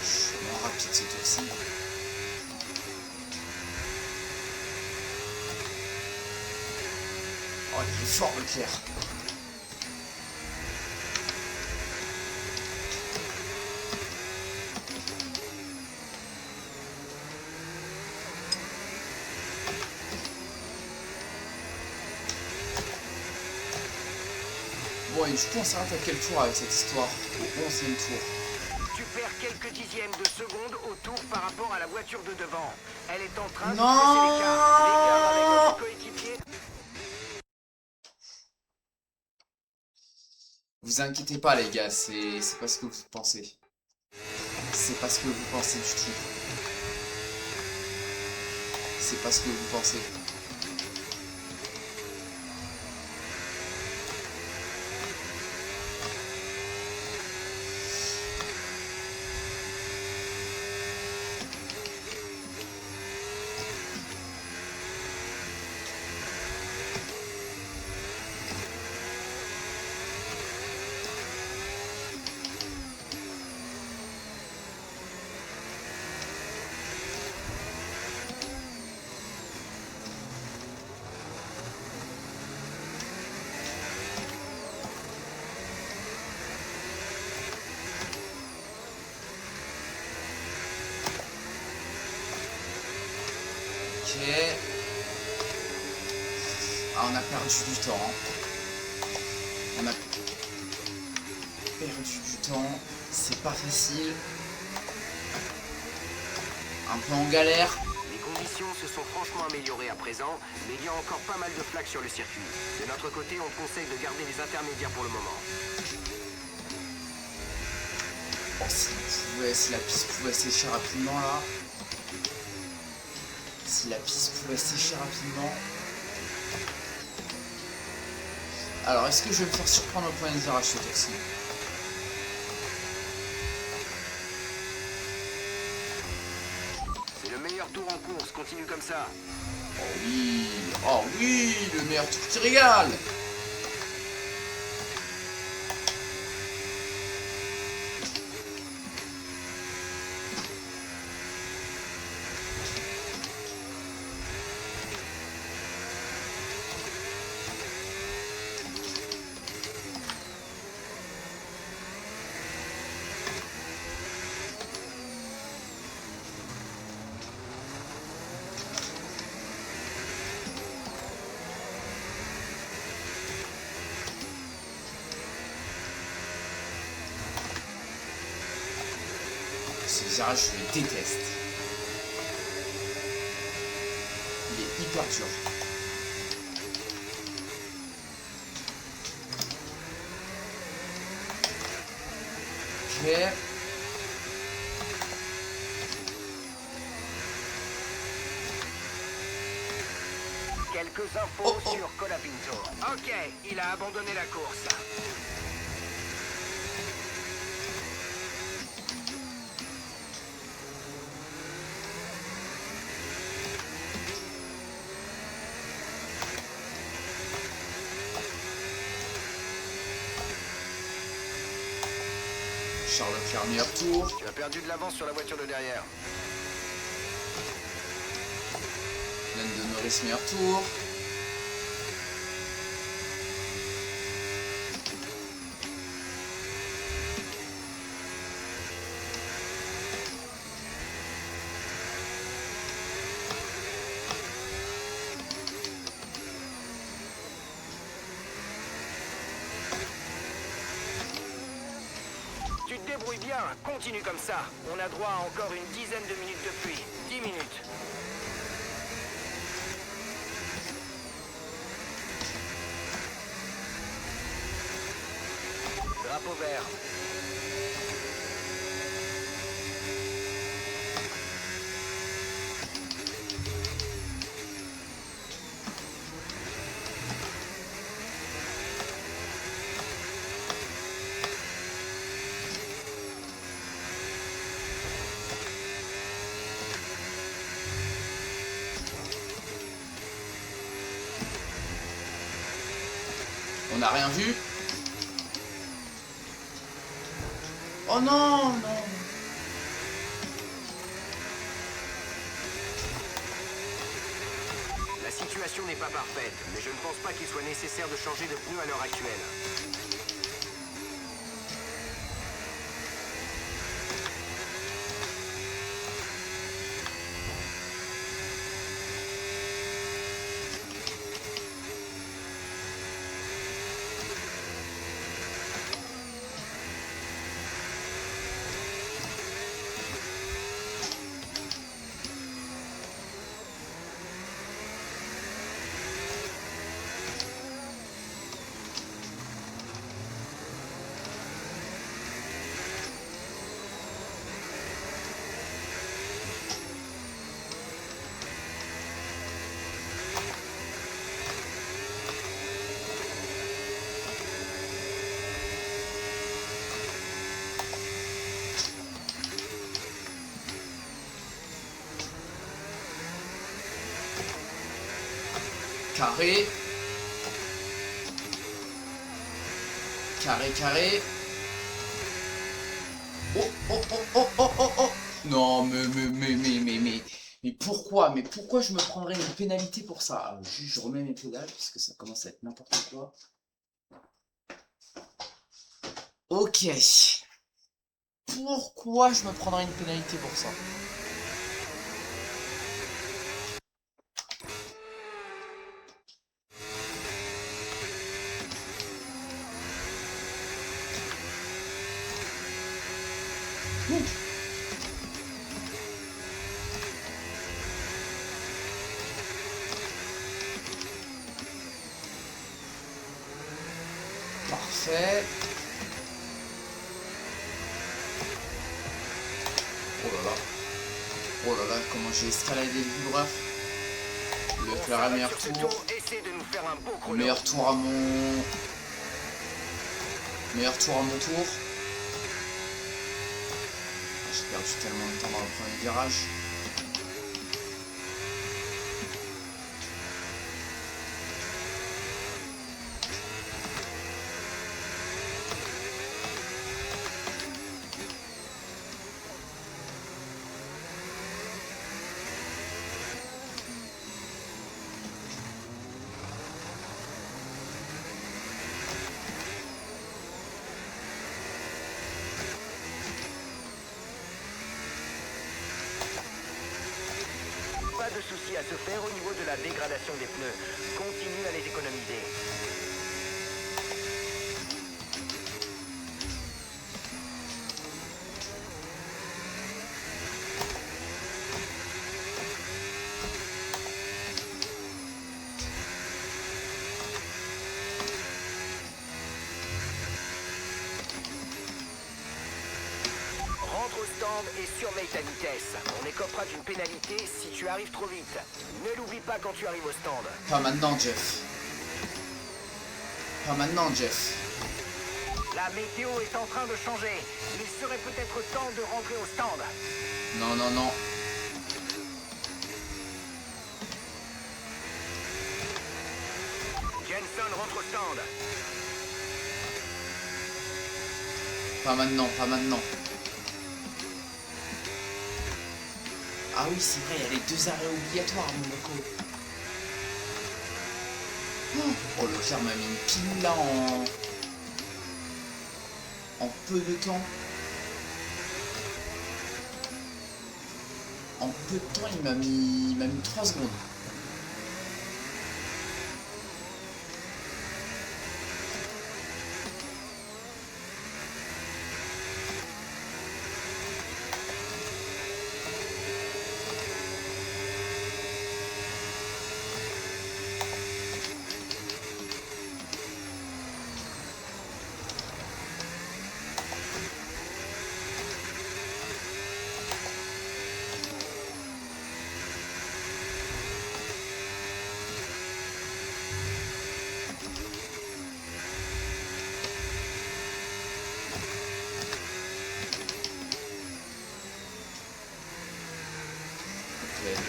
Je suis moins rapide ce tour-ci. Oh, il est fort, Leclerc. Bon, et du coup, on s'arrête à quel tour avec cette histoire? Au 11e tour. Tu perds quelques dixièmes de seconde au tour par rapport à la voiture de devant. Elle est en train de Non. presser l'écart avec votre coéquipier. Vous inquiétez pas les gars, c'est pas ce que vous pensez. C'est pas ce que vous pensez du tout. C'est pas ce que vous pensez. Ok. Ah, on a perdu du temps. On a perdu du temps. C'est pas facile. Un peu en galère. Les conditions se sont franchement améliorées à présent, mais il y a encore pas mal de flaques sur le circuit. De notre côté, on conseille de garder les intermédiaires pour le moment. Oh, si la piste pouvait sécher rapidement là. Si la piste pouvait sécher rapidement. Alors, est-ce que je vais me faire surprendre au point de virage ce tour-ci? C'est le Meilleur tour en course, continue comme ça. Oh oui, le meilleur tour qui régale. Ce virage, je le déteste. Il est hyper dur. Ok. Quelques infos sur Colapinto. Ok, il a abandonné la course. Charles Leclerc, meilleur tour. Tu as perdu de l'avance sur la voiture de derrière. Lando Norris, meilleur tour. Tu te débrouilles bien, continue comme ça. On a droit à encore une dizaine de minutes de pluie. 10 minutes. Drapeau vert. On n'a rien vu. Oh non, non. La situation n'est pas parfaite, mais je ne pense pas qu'il soit nécessaire de changer de pneu à l'heure actuelle. Carré. Carré, carré. Oh, oh, oh, oh, oh, oh, oh. Non, mais pourquoi? Mais pourquoi je me prendrais une pénalité pour ça? Alors, je remets mes pédales parce que ça commence à être n'importe quoi. Ok. Pourquoi je me prendrais une pénalité pour ça? Parfait. Oh là là. Oh là là, comment j'ai escaladé le vibreur. Leclerc à meilleur tour. Meilleur tour à mon... Meilleur tour à mon tour. J'ai perdu tellement de temps dans le premier virage. de soucis à se faire au niveau de la dégradation des pneus. Continue à les économiser. Rentre au stand et surveille ta vitesse. On écopera d'une pénalité si tu arrives trop vite. Ne l'oublie pas quand tu arrives au stand. Pas maintenant, Jeff. Pas maintenant, Jeff. La météo est en train de changer. Il serait peut-être temps de rentrer au stand. Non, non, non. Jensen rentre au stand. Pas maintenant, pas maintenant. Ah oui, c'est vrai, il y a les 2 arrêts obligatoires, mon loco. Oh, Leclerc m'a mis une pile là en peu de temps. En peu de temps, il m'a mis 3 secondes.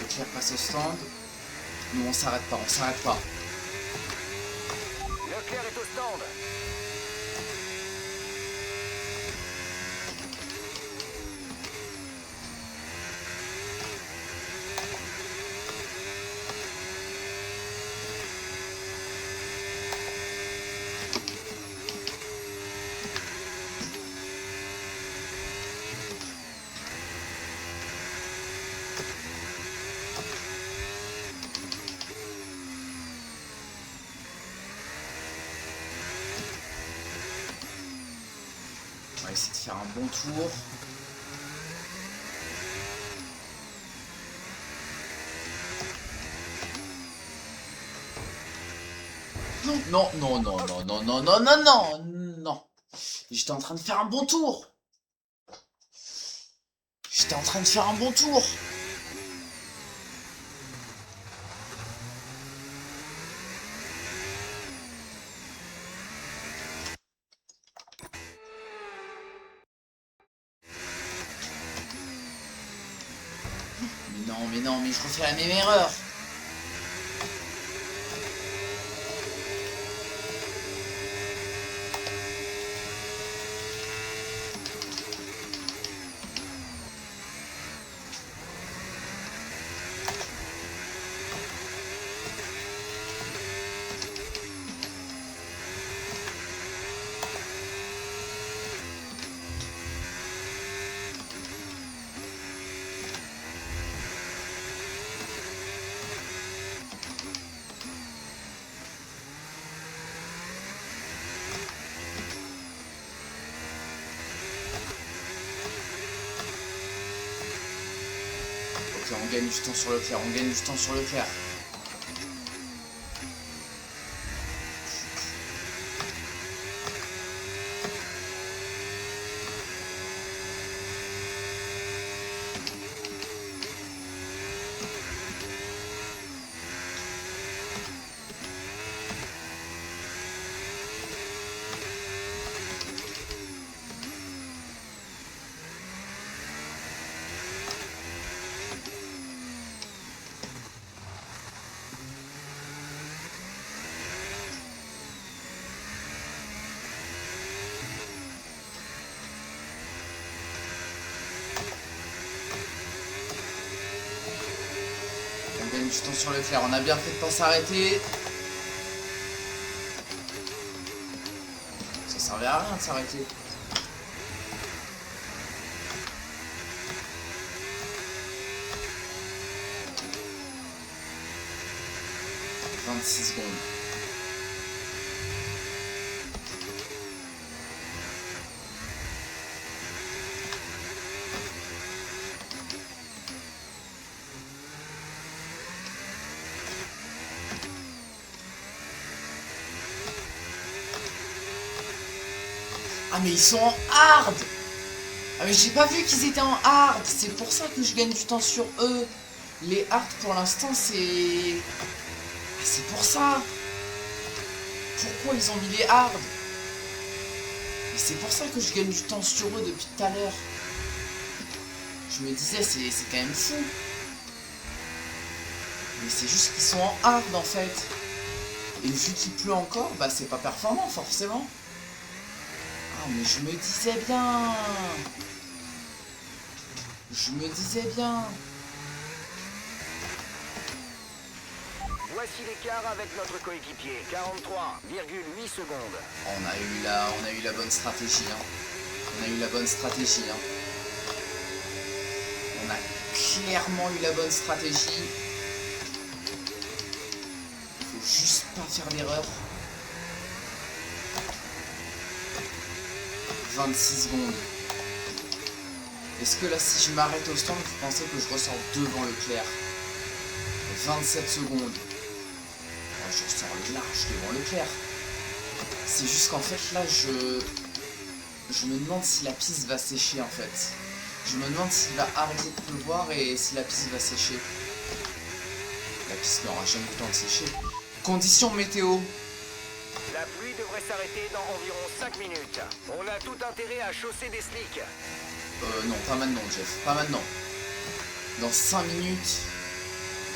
Leclerc passe au stand. Nous on s'arrête pas, on s'arrête pas. Leclerc est au stand. On va essayer de faire un bon tour. Non, non, non, non, non, non, non, non, non, non. J'étais en train de faire un bon tour. J'étais en train de faire un bon tour. Mais non, mais je refais la même erreur. Ok, on gagne du temps sur Leclerc, on gagne du temps sur Leclerc. On gagne du temps sur Leclerc, on a bien fait de pas s'arrêter. Ça servait à rien de s'arrêter. 26 secondes. Ah mais ils sont en hard. Ah mais j'ai pas vu qu'ils étaient en hard. C'est pour ça que je gagne du temps sur eux. Les hard pour l'instant c'est... Ah, c'est pour ça. Pourquoi ils ont mis les hard? Et c'est pour ça que je gagne du temps sur eux depuis tout à l'heure. Je me disais c'est quand même fou. Mais c'est juste qu'ils sont en hard en fait. Et vu qu'il pleut encore, bah c'est pas performant forcément. Ah mais je me disais bien. Je me disais bien. Voici l'écart avec notre coéquipier, 43,8 secondes. On a eu la bonne stratégie. Hein. On a eu la bonne stratégie. Hein. On a clairement eu la bonne stratégie. Faut juste pas faire d'erreur. 26 secondes. Est-ce que là, si je m'arrête au stand, vous pensez que je ressors devant Leclerc? 27 secondes. Oh, je ressors large devant Leclerc. C'est juste qu'en fait, là, je me demande si la piste va sécher, en fait. Je me demande s'il va arrêter de pleuvoir et si la piste va sécher. La piste n'aura jamais le temps de sécher. Conditions météo. La pluie devrait s'arrêter dans environ 5 minutes. On a tout intérêt à chausser des slicks. Non, pas maintenant, Jeff. Pas maintenant. Dans 5 minutes.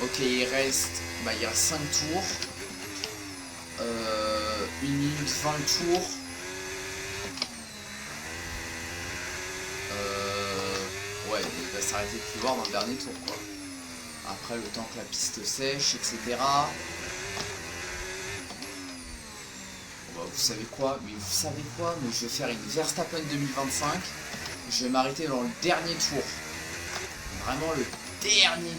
Ok, il reste 5 tours. 1 minute 20 tours. Ouais, il va s'arrêter de pleuvoir dans le dernier tour, quoi. Après, le temps que la piste sèche, etc. Vous savez quoi? Mais je vais faire une Verstappen 2025. Je vais m'arrêter dans le dernier tour. Vraiment le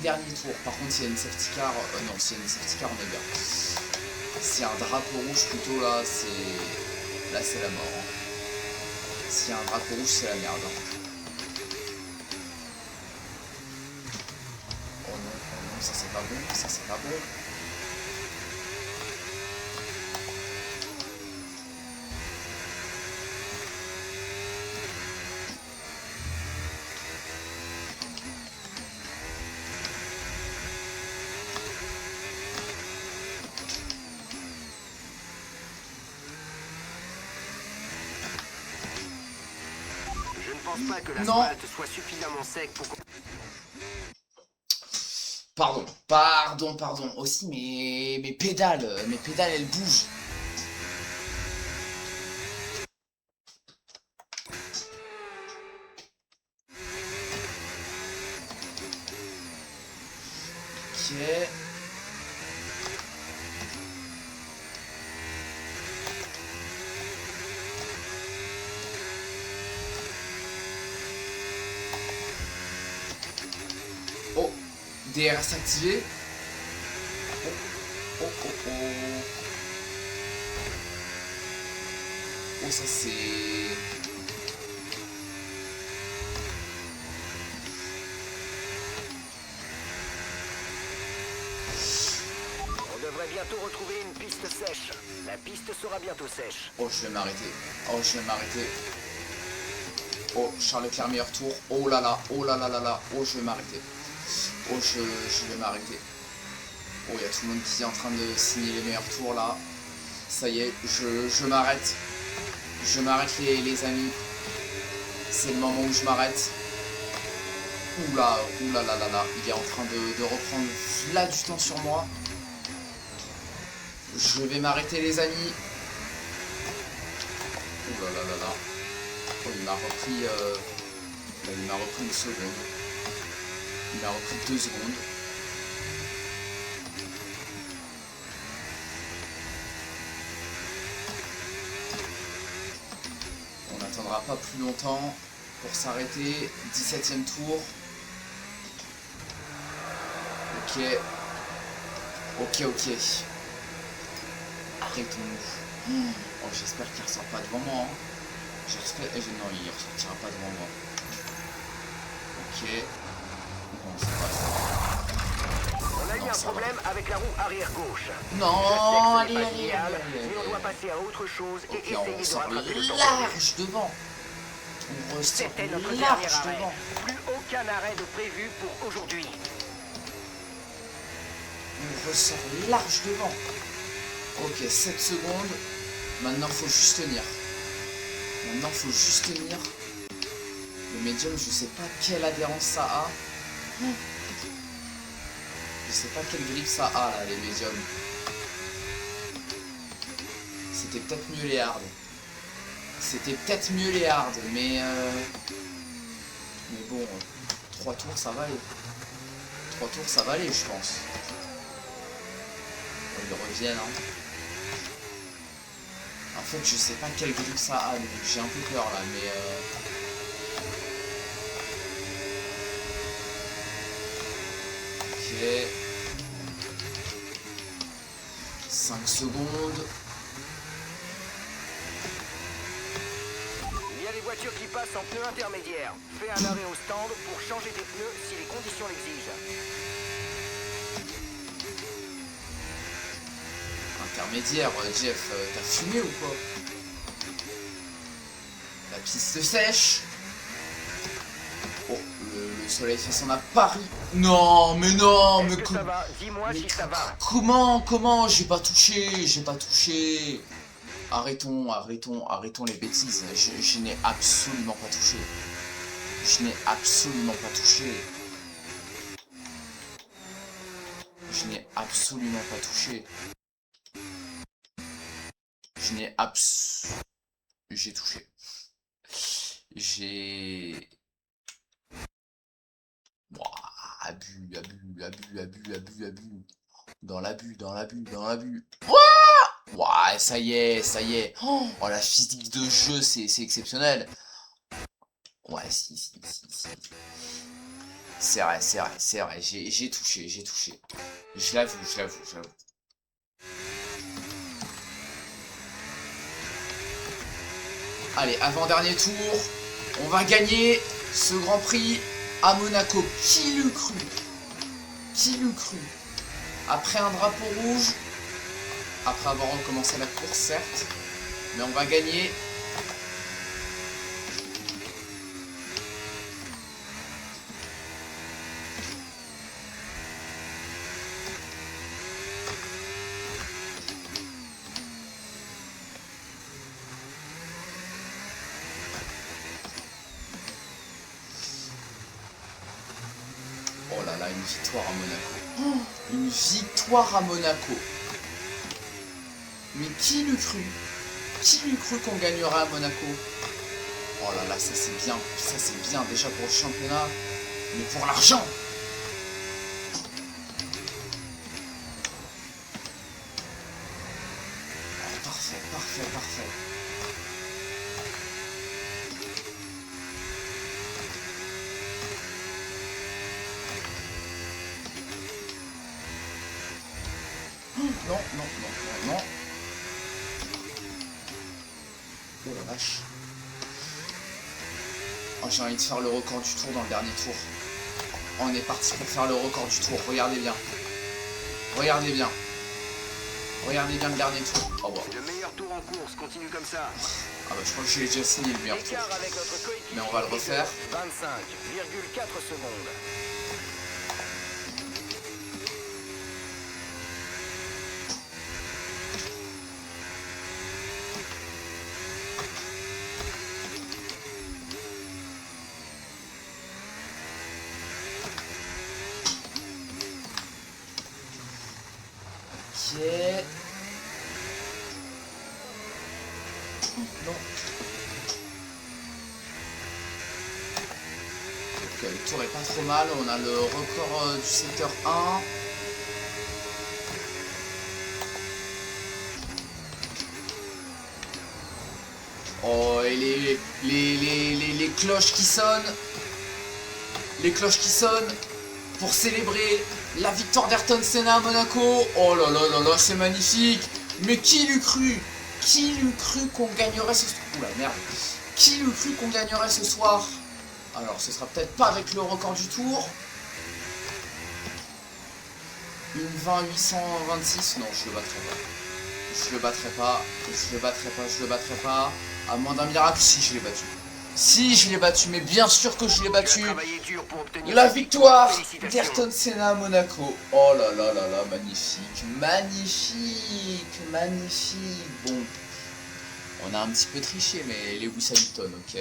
dernier tour. Par contre, s'il y a une safety car... non, s'il y a une safety car, on est bien. S'il y a un drapeau rouge, plutôt, là, c'est... Là, c'est la mort. Hein. S'il y a un drapeau rouge, c'est la merde. Hein. Oh non, ça c'est pas bon, ça c'est pas bon. Je ne pense pas que l'asphalte soit suffisamment sec pour... Pardon. Aussi, mes pédales, elles bougent. Ok. Oh, DRS activé. Oh. Oh, ça c'est... On devrait bientôt retrouver une piste sèche. La piste sera bientôt sèche. Oh, je vais m'arrêter. Oh, Charles Leclerc meilleur tour. Oh là là. Oh, je vais m'arrêter. Oh, je vais m'arrêter. Oh, il y a tout le monde qui est en train de signer les meilleurs tours là. Ça y est, je m'arrête. Je m'arrête les amis. C'est le moment où je m'arrête. Oula, il est en train de reprendre là du temps sur moi. Je vais m'arrêter les amis. Oula. Oh, il m'a repris une seconde. Il m'a repris 2 secondes. On n'attendra pas plus longtemps pour s'arrêter. 17e tour. Ok. Arrêtons-nous. Oh, j'espère qu'il ressort pas devant moi. Hein. J'espère... non, il ressortira pas devant moi. Ok. Non, c'est pas ça. On a eu un problème avec la roue arrière gauche. Non, allez, mais on doit passer à autre chose et essayer de rattraper le temps. Large devant. On ressort C'était notre large dernier arrêt. devant. Plus aucun arrêt de prévu pour aujourd'hui. On ressort large devant. Ok, 7 secondes. Maintenant, faut juste tenir. Maintenant, faut juste tenir. Le médium, je sais pas quelle adhérence ça a. Je sais pas quelle grippe ça a, là, les médiums. C'était peut-être mieux les hards. C'était peut-être mieux les hards, mais bon, 3 tours, ça va aller. 3 tours, ça va aller, je pense. Ils reviennent, hein. En fait, je sais pas quelle grille ça a, donc j'ai un peu peur là, mais ok. 5 secondes. Il y a des voitures qui passent en pneus intermédiaires. Fais un arrêt au stand pour changer tes pneus si les conditions l'exigent. Intermédiaire, Jeff, t'as fumé ou quoi? La piste sèche. Oh, le soleil fait son appari. Non, mais non, mais ça va? Dis-moi si ça va. Comment? J'ai pas touché. Arrêtons les bêtises. Je n'ai absolument pas touché. Je n'ai absolument pas touché. J'ai touché. J'ai... Ouah, abus. Dans l'abus. Ouah, ça y est. Oh, la physique de jeu, c'est exceptionnel. Ouais, si. C'est vrai. J'ai touché. Je l'avoue. Allez, avant-dernier tour, on va gagner ce Grand Prix à Monaco. Qui l'eût cru? Après un drapeau rouge, après avoir recommencé la course, certes, mais on va gagner. Oh là là, une victoire à Monaco. Une victoire à Monaco. Mais qui l'eût cru qu'on gagnerait à Monaco? Oh là là, ça c'est bien déjà pour le championnat, mais pour l'argent. Oh, parfait. Non. Oh la vache. Oh, j'ai envie de faire le record du tour dans le dernier tour. On est parti pour faire le record du tour. Regardez bien le dernier tour. Oh, wow. Le meilleur tour en course, continue comme ça. Ah bah je crois que j'ai déjà signé le meilleur tour. Mais on va le refaire. 25,4 secondes. Ok. Non. Ok, le tour est pas trop mal. On a le record du secteur 1. Oh, et les cloches qui sonnent. Les cloches qui sonnent pour célébrer la victoire d'Ayrton Senna à Monaco. Oh là là, c'est magnifique. Mais qui l'eût cru? Qui l'eût cru qu'on gagnerait ce soir? Oula, merde. Qui l'eût cru qu'on gagnerait ce soir? Alors, ce sera peut-être pas avec le record du tour. Une 20-826. Non, je le battrai pas. Je le battrai pas. Je le battrai pas. Je le battrai pas. À moins d'un miracle, si je l'ai battu. Si je l'ai battu, mais bien sûr que je l'ai battu. La victoire d'Ayrton Senna à Monaco. Oh là là là là, magnifique. Magnifique. Magnifique. Bon. On a un petit peu triché, mais Lewis Hamilton, ok.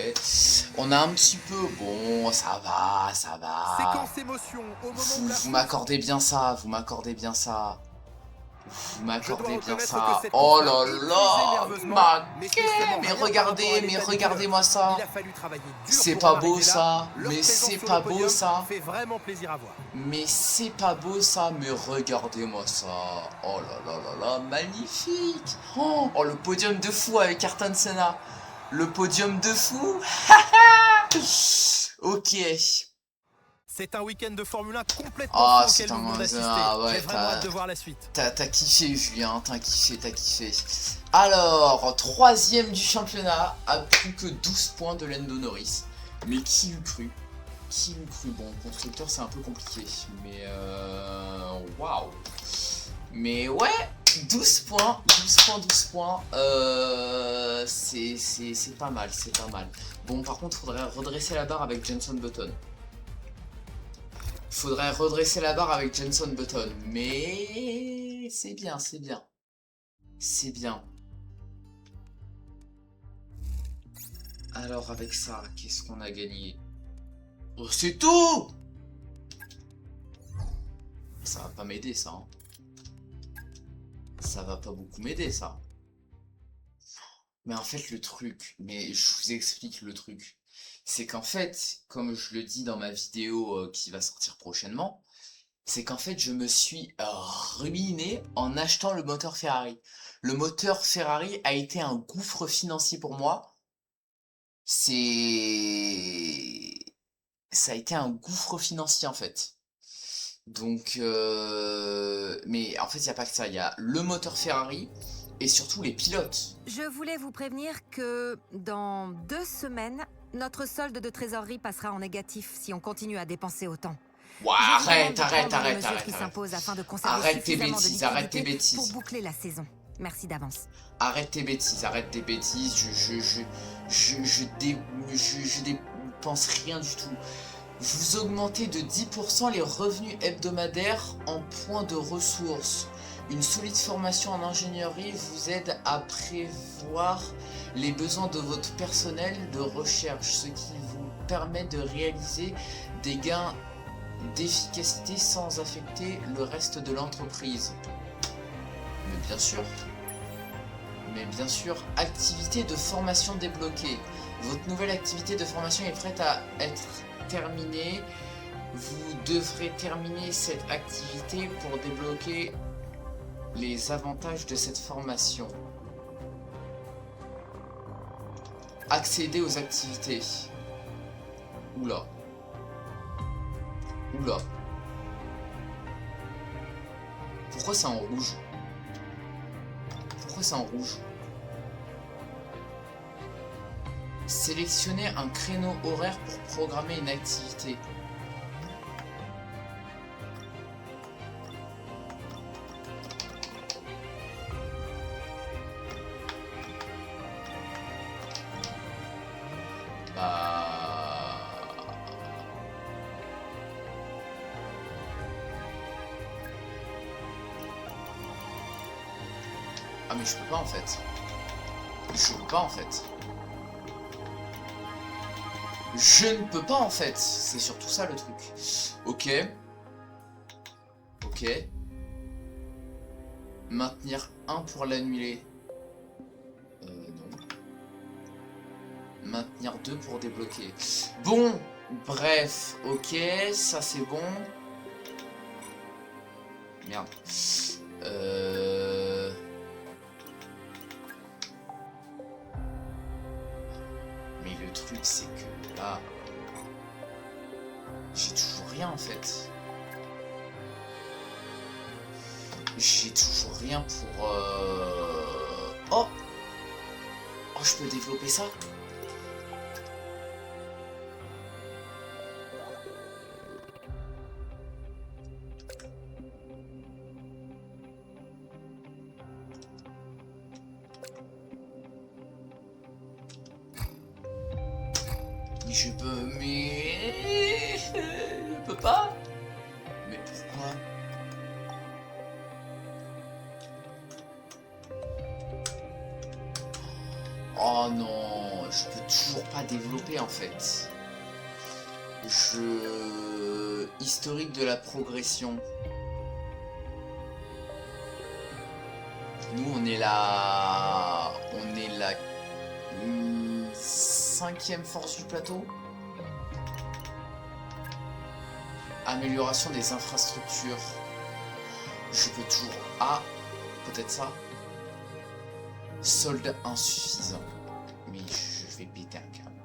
On a un petit peu... Bon, ça va, ça va. Séquence émotion au moment où Vous m'accordez bien ça, vous m'accordez bien ça. Vous m'accordez bien reconnaître ça. que cette Oh course là m'a épuisé là, nerveusement, mais mais spécialement rien par rapport à l'état du regardez-moi ça. Il a fallu travailler dur C'est pour pas en beau arriver là. ça, Leur mais présence c'est sur pas le beau podium ça. fait vraiment plaisir à voir. Mais c'est pas beau ça, mais regardez-moi ça. Oh là là là là, magnifique. Oh, le podium de fou avec Ayrton Senna. Le podium de fou. Ok. C'est un week-end de Formule 1 complètement Ah, fou c'est auquel nous venons d'assister. ouais, J'ai vraiment hâte de voir la suite. T'as kiffé, Julien, t'as kiffé, t'as kiffé. Alors, troisième du championnat, à plus que 12 points de Lando Norris. Mais qui l'eût cru? Qui l'eût cru? Bon, constructeur, c'est un peu compliqué, mais waouh. Mais ouais, 12 points, 12 points, 12 points. C'est pas mal, c'est pas mal. Bon, par contre, faudrait redresser la barre avec Jenson Button. Faudrait redresser la barre avec Jenson Button, mais c'est bien, c'est bien. C'est bien. Alors avec ça, qu'est-ce qu'on a gagné? Oh, c'est tout! Ça va pas m'aider ça. Hein. Ça va pas beaucoup m'aider ça. Mais en fait le truc, mais je vous explique le truc. C'est qu'en fait, comme je le dis dans ma vidéo qui va sortir prochainement, c'est qu'en fait je me suis ruiné en achetant le moteur Ferrari. Le moteur Ferrari a été un gouffre financier pour moi. Ça a été un gouffre financier en fait. Donc, mais en fait il n'y a pas que ça, il y a le moteur Ferrari et surtout les pilotes. Je voulais vous prévenir que dans 2 semaines, notre solde de trésorerie passera en négatif si on continue à dépenser autant. Ouah, arrête tes bêtises, arrête tes bêtises. Pour boucler la saison. Merci d'avance. Arrête tes bêtises, je dépense rien du tout. Vous augmentez de 10% les revenus hebdomadaires en points de ressources. Une solide formation en ingénierie vous aide à prévoir les besoins de votre personnel de recherche, ce qui vous permet de réaliser des gains d'efficacité sans affecter le reste de l'entreprise. Mais bien sûr, activité de formation débloquée. Votre nouvelle activité de formation est prête à être terminée. Vous devrez terminer cette activité pour débloquer les avantages de cette formation. Accéder aux activités. Oula. Oula. Pourquoi c'est en rouge? Pourquoi c'est en rouge? Sélectionnez un créneau horaire pour programmer une activité. Ah mais je peux pas en fait. Je peux pas en fait. Je ne peux pas en fait. C'est surtout ça le truc. Ok. Ok. Maintenir 1 pour l'annuler. Non. Maintenir 2 pour débloquer. Bon. Bref. Ok. Ça c'est bon. Merde. Mais le truc c'est que là, j'ai toujours rien en fait. J'ai toujours rien pour... Oh! Oh, je peux développer ça? Mais je peux... Mais... Je peux pas? Mais pourquoi? Oh non, je peux toujours pas développer en fait. Historique de la progression. Nous on est la... On est la... 5e force du plateau. Amélioration des infrastructures. Je peux toujours... Ah, peut-être ça. Solde insuffisant. Mais je vais péter un câble.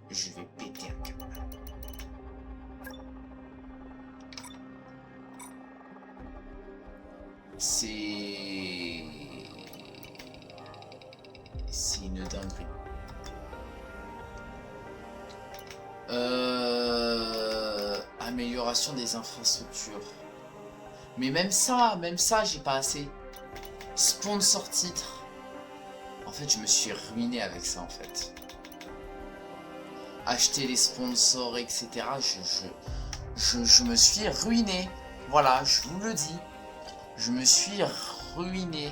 Je vais péter un câble. C'est une dinguerie. Amélioration des infrastructures. Mais même ça, j'ai pas assez. Sponsor titre. En fait, je me suis ruiné avec ça, en fait. Acheter les sponsors, etc. Je me suis ruiné. Voilà, je vous le dis. Je me suis ruiné.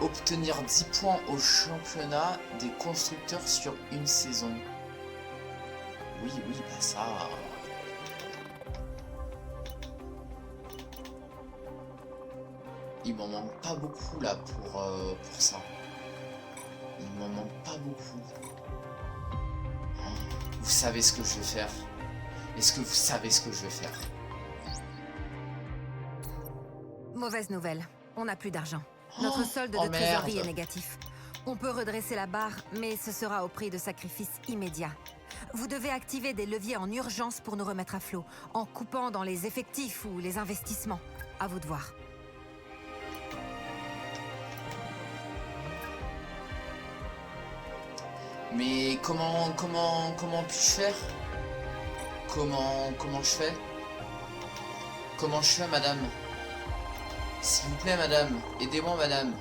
Obtenir 10 points au championnat des constructeurs sur une saison. Oui, bah ça... Il m'en manque pas beaucoup là pour ça. Il m'en manque pas beaucoup. Vous savez ce que je vais faire? Est-ce que vous savez ce que je vais faire? Mauvaise nouvelle, on n'a plus d'argent. Notre solde de trésorerie est négatif. On peut redresser la barre, mais ce sera au prix de sacrifices immédiats. Vous devez activer des leviers en urgence pour nous remettre à flot, en coupant dans les effectifs ou les investissements. À vous de voir. Mais comment puis-je faire? Comment je fais? Comment je fais, madame? S'il vous plaît, madame, aidez-moi, madame.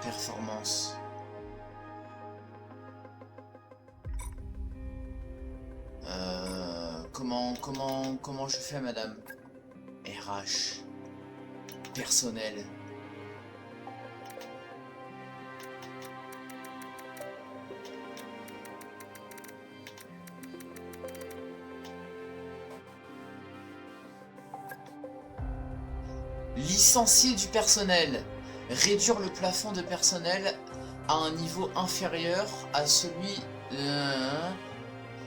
Performance. Comment je fais, madame? RH. Personnel. Licencier du personnel. Réduire le plafond de personnel à un niveau inférieur à celui...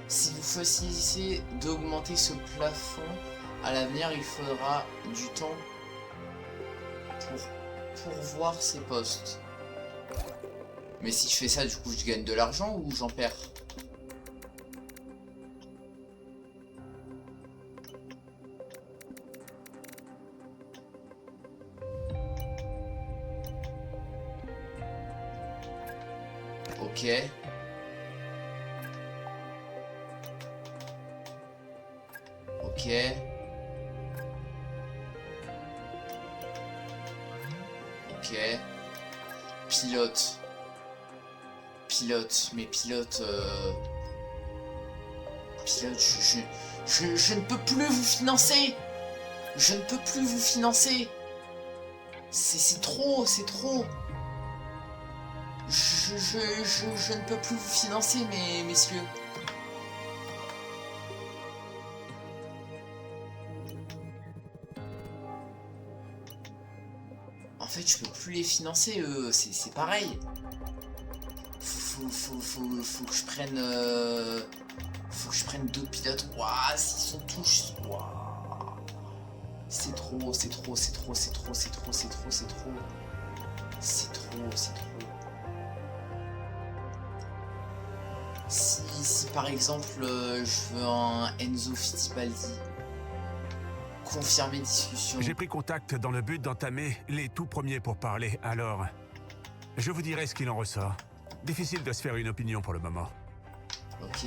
Si vous choisissez d'augmenter ce plafond, à l'avenir, il faudra du temps pour pourvoir ces postes. Mais si je fais ça, du coup, je gagne de l'argent ou j'en perds? Ok. Ok. Ok. Pilote. Pilote. Mais pilote... Pilote, je ne peux plus vous financer. Je ne peux plus vous financer. C'est trop, c'est trop. Je ne peux plus vous financer, messieurs. En fait, je peux plus les financer, eux. C'est pareil. Faut que je prenne... Faut que je prenne d'autres pilotes. Waouh, s'ils sont tous... Waouh. C'est trop, c'est trop, c'est trop, c'est trop, c'est trop, c'est trop, c'est trop. C'est trop, c'est trop. par exemple, je veux un Enzo Fittipaldi. Confirmer discussion. J'ai pris contact dans le but d'entamer les tout premiers pour parler, alors... Je vous dirai ce qu'il en ressort. Difficile de se faire une opinion pour le moment. Ok.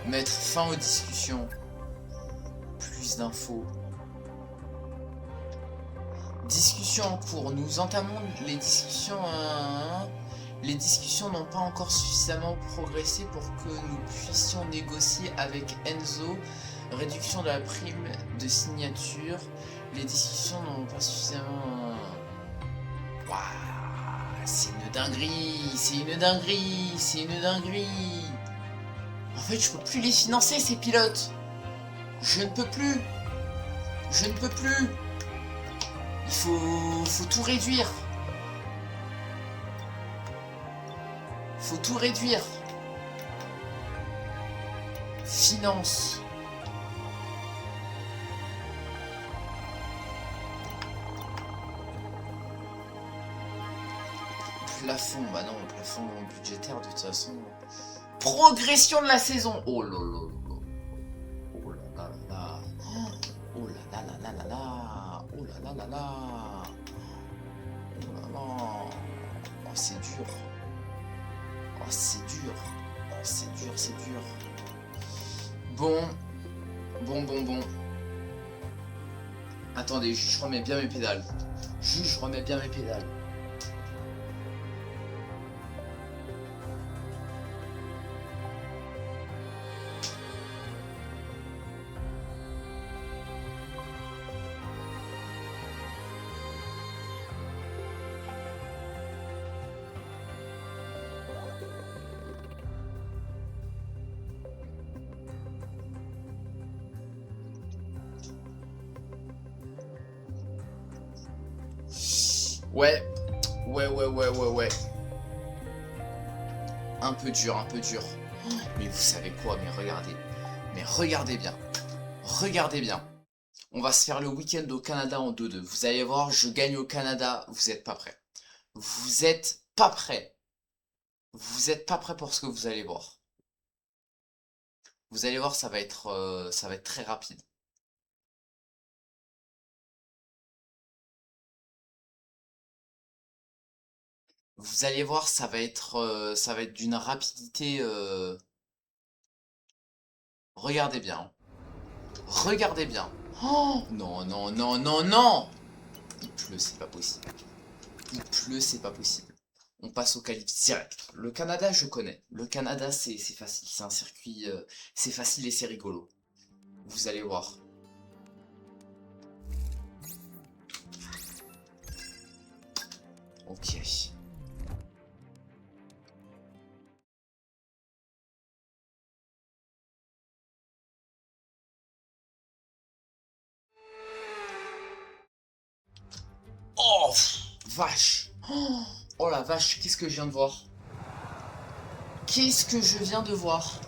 Mettre fin aux discussions. Plus d'infos. Discussions en cours. Nous entamons les discussions. Les discussions n'ont pas encore suffisamment progressé pour que nous puissions négocier avec Enzo. Réduction de la prime de signature. Les discussions n'ont pas suffisamment... Waouh, c'est une dinguerie. C'est une dinguerie. C'est une dinguerie. En fait, je peux plus les financer, ces pilotes. Je ne peux plus. Je ne peux plus. Il faut tout réduire. Faut tout réduire. Finance. Plafond, bah non, plafond budgétaire de toute façon. Progression de la saison. Oh là là là. Oh là là là là. Oh là là là là là là. Oh là là là là. Oh là là. Oh c'est dur. Oh c'est dur. Oh c'est dur, c'est dur. Bon. Bon. Attendez, je remets bien mes pédales. Je remets bien mes pédales. Ouais. Un peu dur, un peu dur. Mais vous savez quoi? Mais regardez bien. Regardez bien. On va se faire le week-end au Canada en 2-2. Vous allez voir, je gagne au Canada. Vous êtes pas prêts. Vous êtes pas prêts. Vous êtes pas prêts pour ce que vous allez voir. Vous allez voir, ça va être très rapide. Vous allez voir, ça va être d'une rapidité. Regardez bien. Regardez bien. Oh non, non, non, non, non. Il pleut, c'est pas possible. Il pleut, c'est pas possible. On passe au qualif direct. Le Canada, je connais. Le Canada, c'est facile. C'est un circuit... c'est facile et c'est rigolo. Vous allez voir. Ok. Oh, vache. Oh la vache, qu'est-ce que je viens de voir? Qu'est-ce que je viens de voir?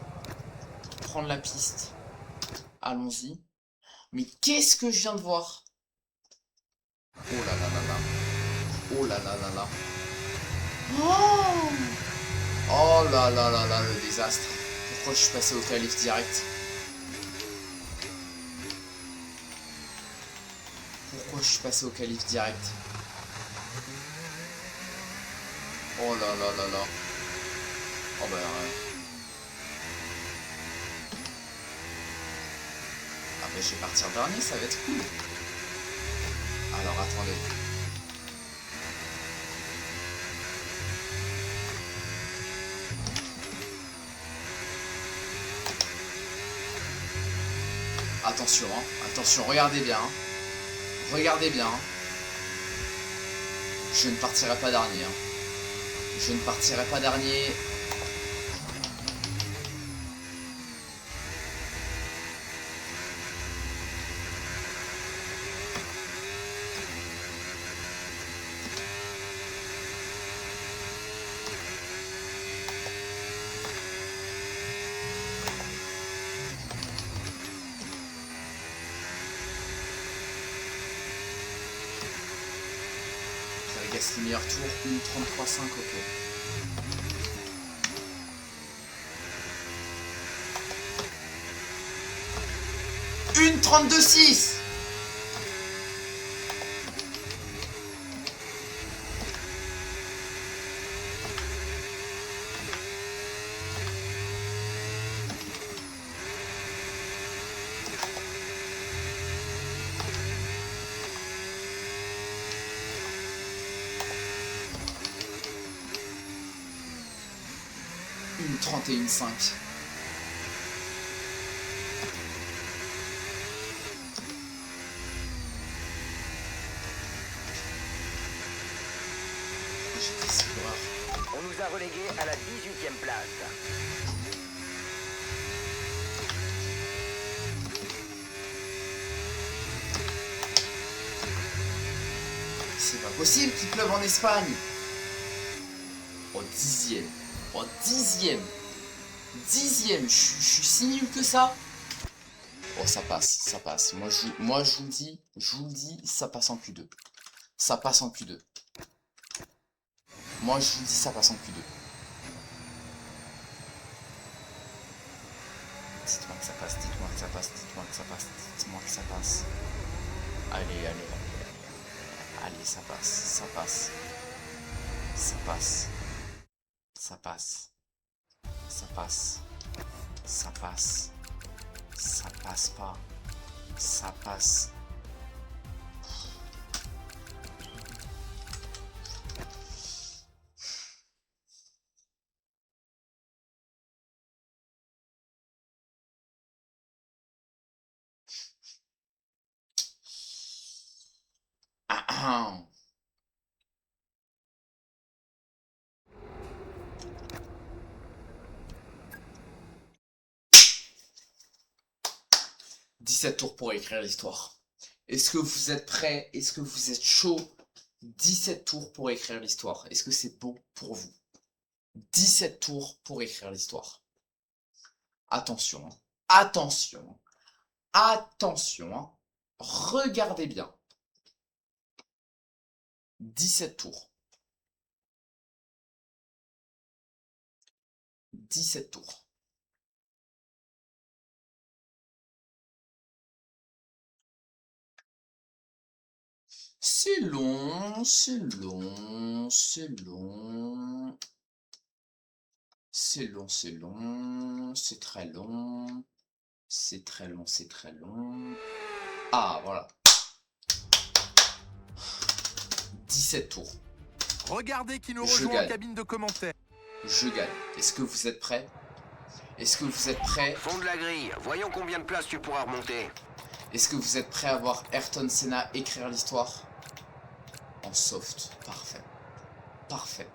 Prendre la piste. Allons-y. Mais qu'est-ce que je viens de voir? Oh là là là là. Oh là là là là. Oh, oh là là là là, le désastre. Pourquoi je suis passé au qualif direct? Pourquoi je suis passé au qualif direct? Oh là là là là. Oh bah ah bah je vais partir dernier, ça va être cool. Alors attendez. Attention, hein. Attention, regardez bien. Hein. Regardez bien. Hein. Je ne partirai pas dernier. Hein. Je ne partirai pas dernier. Vegas les meilleurs tours, une 33,5, ok. Une 32,6. Une 31,5. On nous a relégués à la 18e place. C'est pas possible qu'il pleuve en Espagne. Au 10e. Au 10e. 10e. Je suis si nul que ça. Oh, ça passe, ça passe. Moi je vous dis, ça passe en Q2. Ça passe en Q2. Moi je vous dis, ça passe en Q2. Dites-moi que ça passe, dites-moi que ça passe, dites-moi que ça passe, dites-moi que ça passe. Allez, allez, allez, allez. Allez, ça passe, ça passe. Ça passe. Ça passe. Ça passe. Ça passe. Ça passe pas. Ça passe. Ah, 17 tours pour écrire l'histoire. Est-ce que vous êtes prêts? Est-ce que vous êtes chaud? 17 tours pour écrire l'histoire. Est-ce que c'est bon pour vous? 17 tours pour écrire l'histoire. Attention, hein. Attention, attention, hein. Regardez bien. 17 tours. 17 tours. C'est long, c'est long, c'est long. C'est long, c'est long, c'est très long. C'est très long, c'est très long. Ah, voilà. 17 tours. Regardez qui nous Je rejoint gagne. en cabine de commentaires. Je gagne. Est-ce que vous êtes prêts? Est-ce que vous êtes prêts? Fond de la grille, voyons combien de places tu pourras remonter. Est-ce que vous êtes prêts à voir Ayrton Senna écrire l'histoire? En soft. Parfait. Parfait.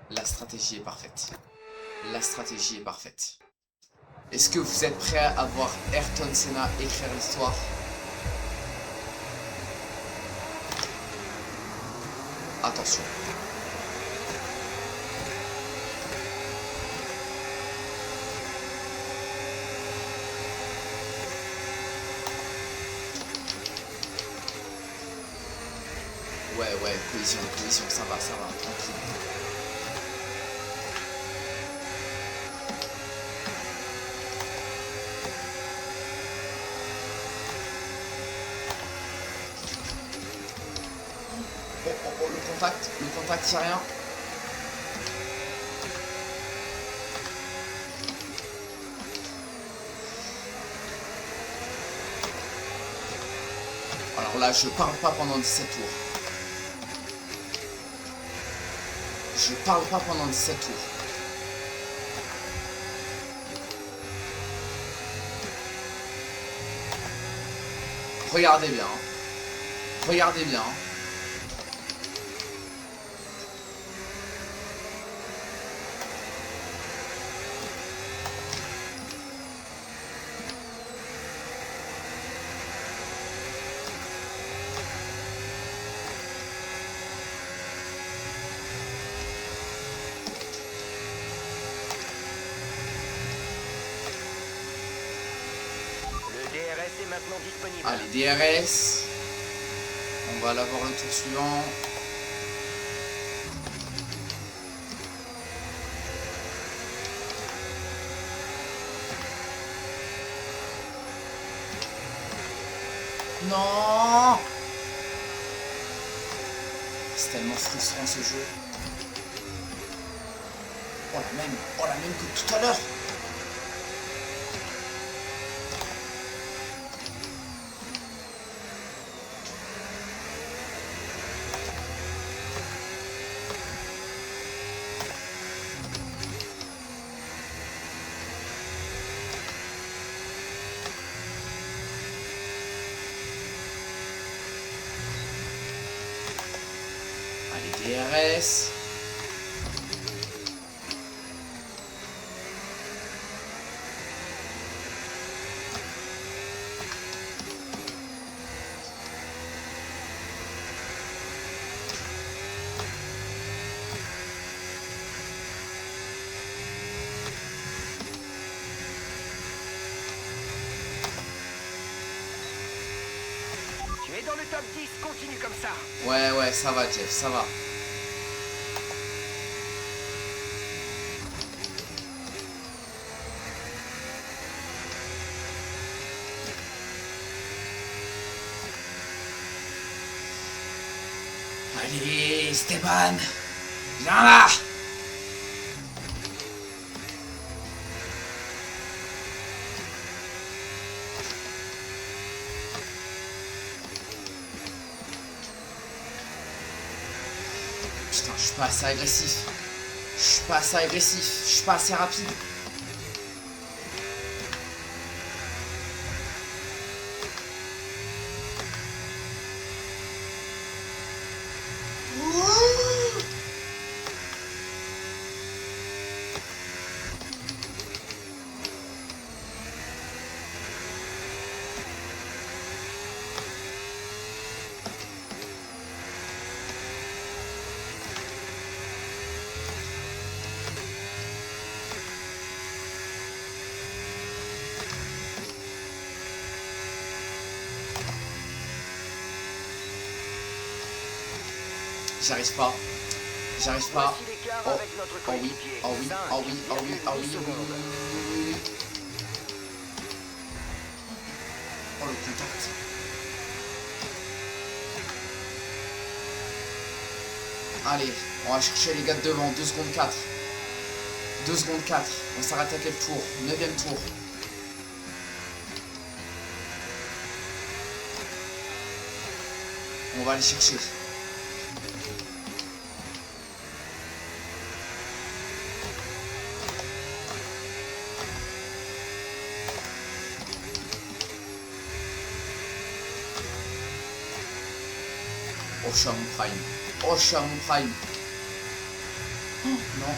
La stratégie est parfaite. La stratégie est parfaite. Est-ce que vous êtes prêts à voir Ayrton Senna écrire l'histoire? Attention. Ouais, collision, ça va, tranquille. Oh, le contact, y'a rien. Alors là, je parle pas pendant 17 tours. Je parle pas pendant 17 tours. Regardez bien. Regardez bien. est maintenant disponible. Allez, DRS. On va l'avoir le tour suivant. Non. C'est tellement frustrant ce jeu. Oh la même que tout à l'heure. DRS. Tu es dans le top 10, continue comme ça. Ouais, ça va Jeff, ça va. Allez, Esteban, viens là. Putain, je suis pas assez agressif. Je suis pas assez agressif. Je suis pas assez rapide. J'arrive pas. J'arrive pas. Oh, oh oui, oh oui, oh oui, oh oui, oh oui, oui. Oh le contact. Allez, on va chercher les gars de devant. 2 secondes 4. 2 secondes 4. On s'arrête à quel tour? 9e tour. On va aller chercher. Oh, je suis à mon prime. Oh, je suis à mon prime. Oh, non.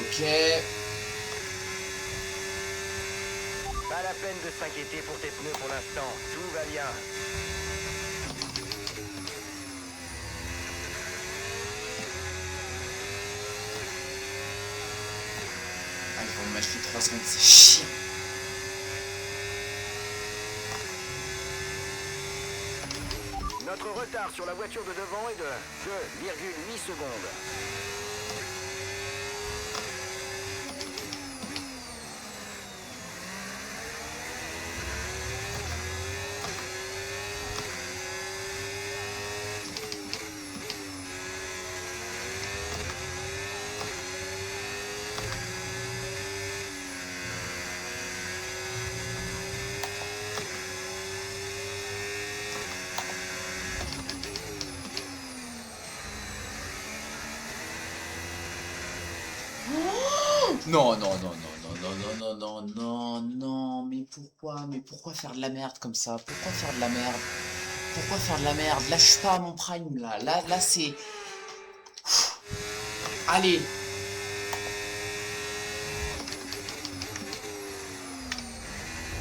Ok. Pas la peine de s'inquiéter pour tes pneus pour l'instant. Tout va bien. Ah, ils vont me mettre les 3 secondes, c'est chiant. Notre retard sur la voiture de devant est de 2,8 secondes. Non, non, non, non, non, non, non, non, non, non, mais pourquoi faire de la merde comme ça? Pourquoi faire de la merde? Pourquoi faire de la merde? Là, je suis pas à mon prime, là. Là, c'est... Allez.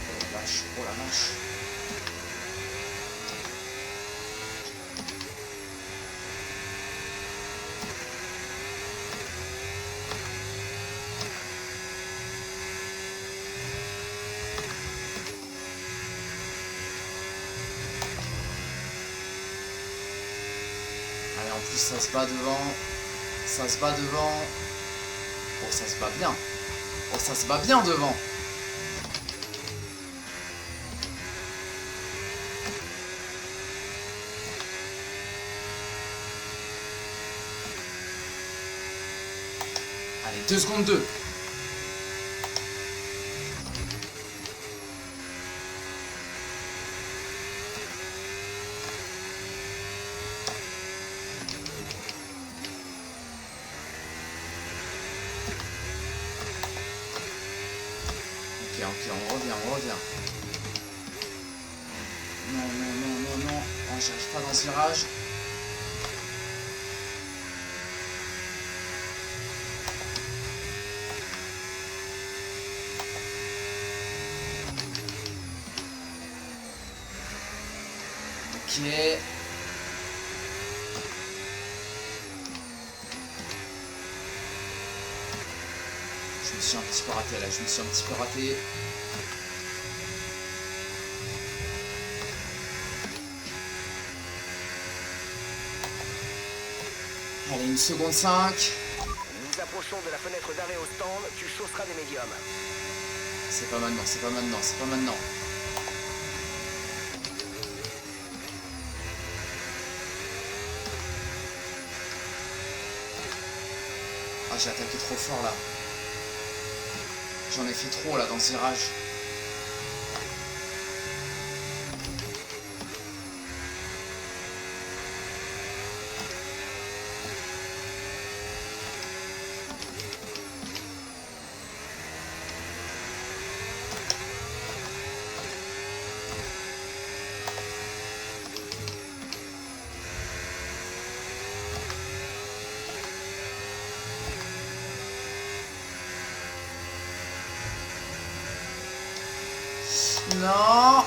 Oh la vache, oh la vache. ça se bat devant. Ça se bat devant. Oh, ça se bat bien. Oh, ça se bat bien devant. Allez, 2 secondes 2. Ok, on revient. Non. Oh, j'arrive pas dans ce virage. Ok. Je me suis un petit peu raté là, Allez, 1 seconde 5. Nous approchons de la fenêtre d'arrêt au stand, tu chausseras des médiums. C'est pas maintenant. Ah, j'ai attaqué trop fort là. J'en ai fait trop là dans ce virage. Non.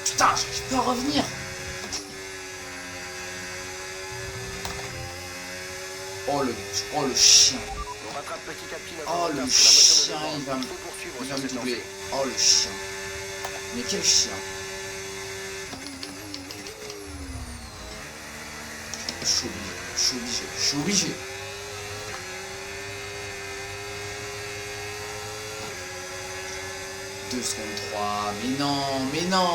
Putain, j'arrive pas à revenir. Oh le chien. On rattrape petit à petit notre Oh retard le sur la voiture de chien, devant. il va Faut poursuivre me sur cette doubler. lancée. Oh le chien. Mais quel chien. Je suis obligé. 2 secondes 3. Mais non.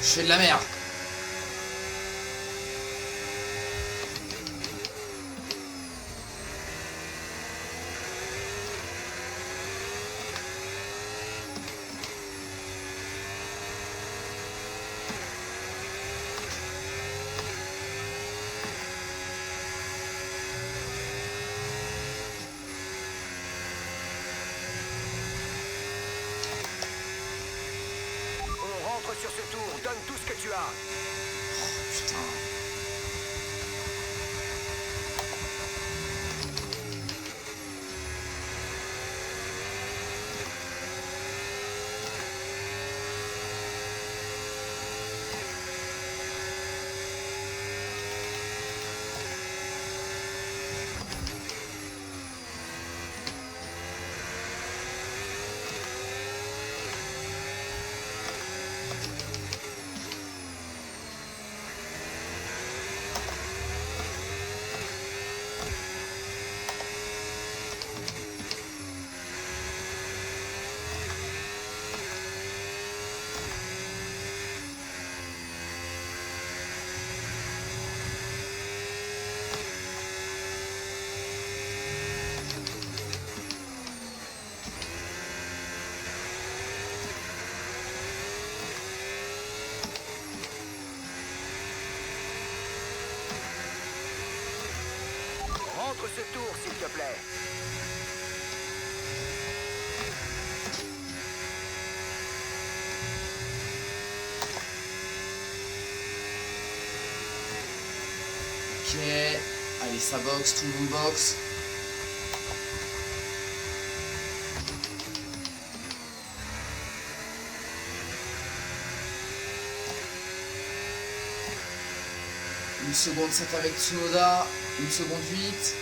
Je fais de la merde. On rentre sur ce tour, donne tout ce que tu as. Putain. contre ce tour, s'il te plaît. Ok, allez, ça boxe, tout le monde boxe. Une seconde 7 avec Tsunoda, une seconde 8.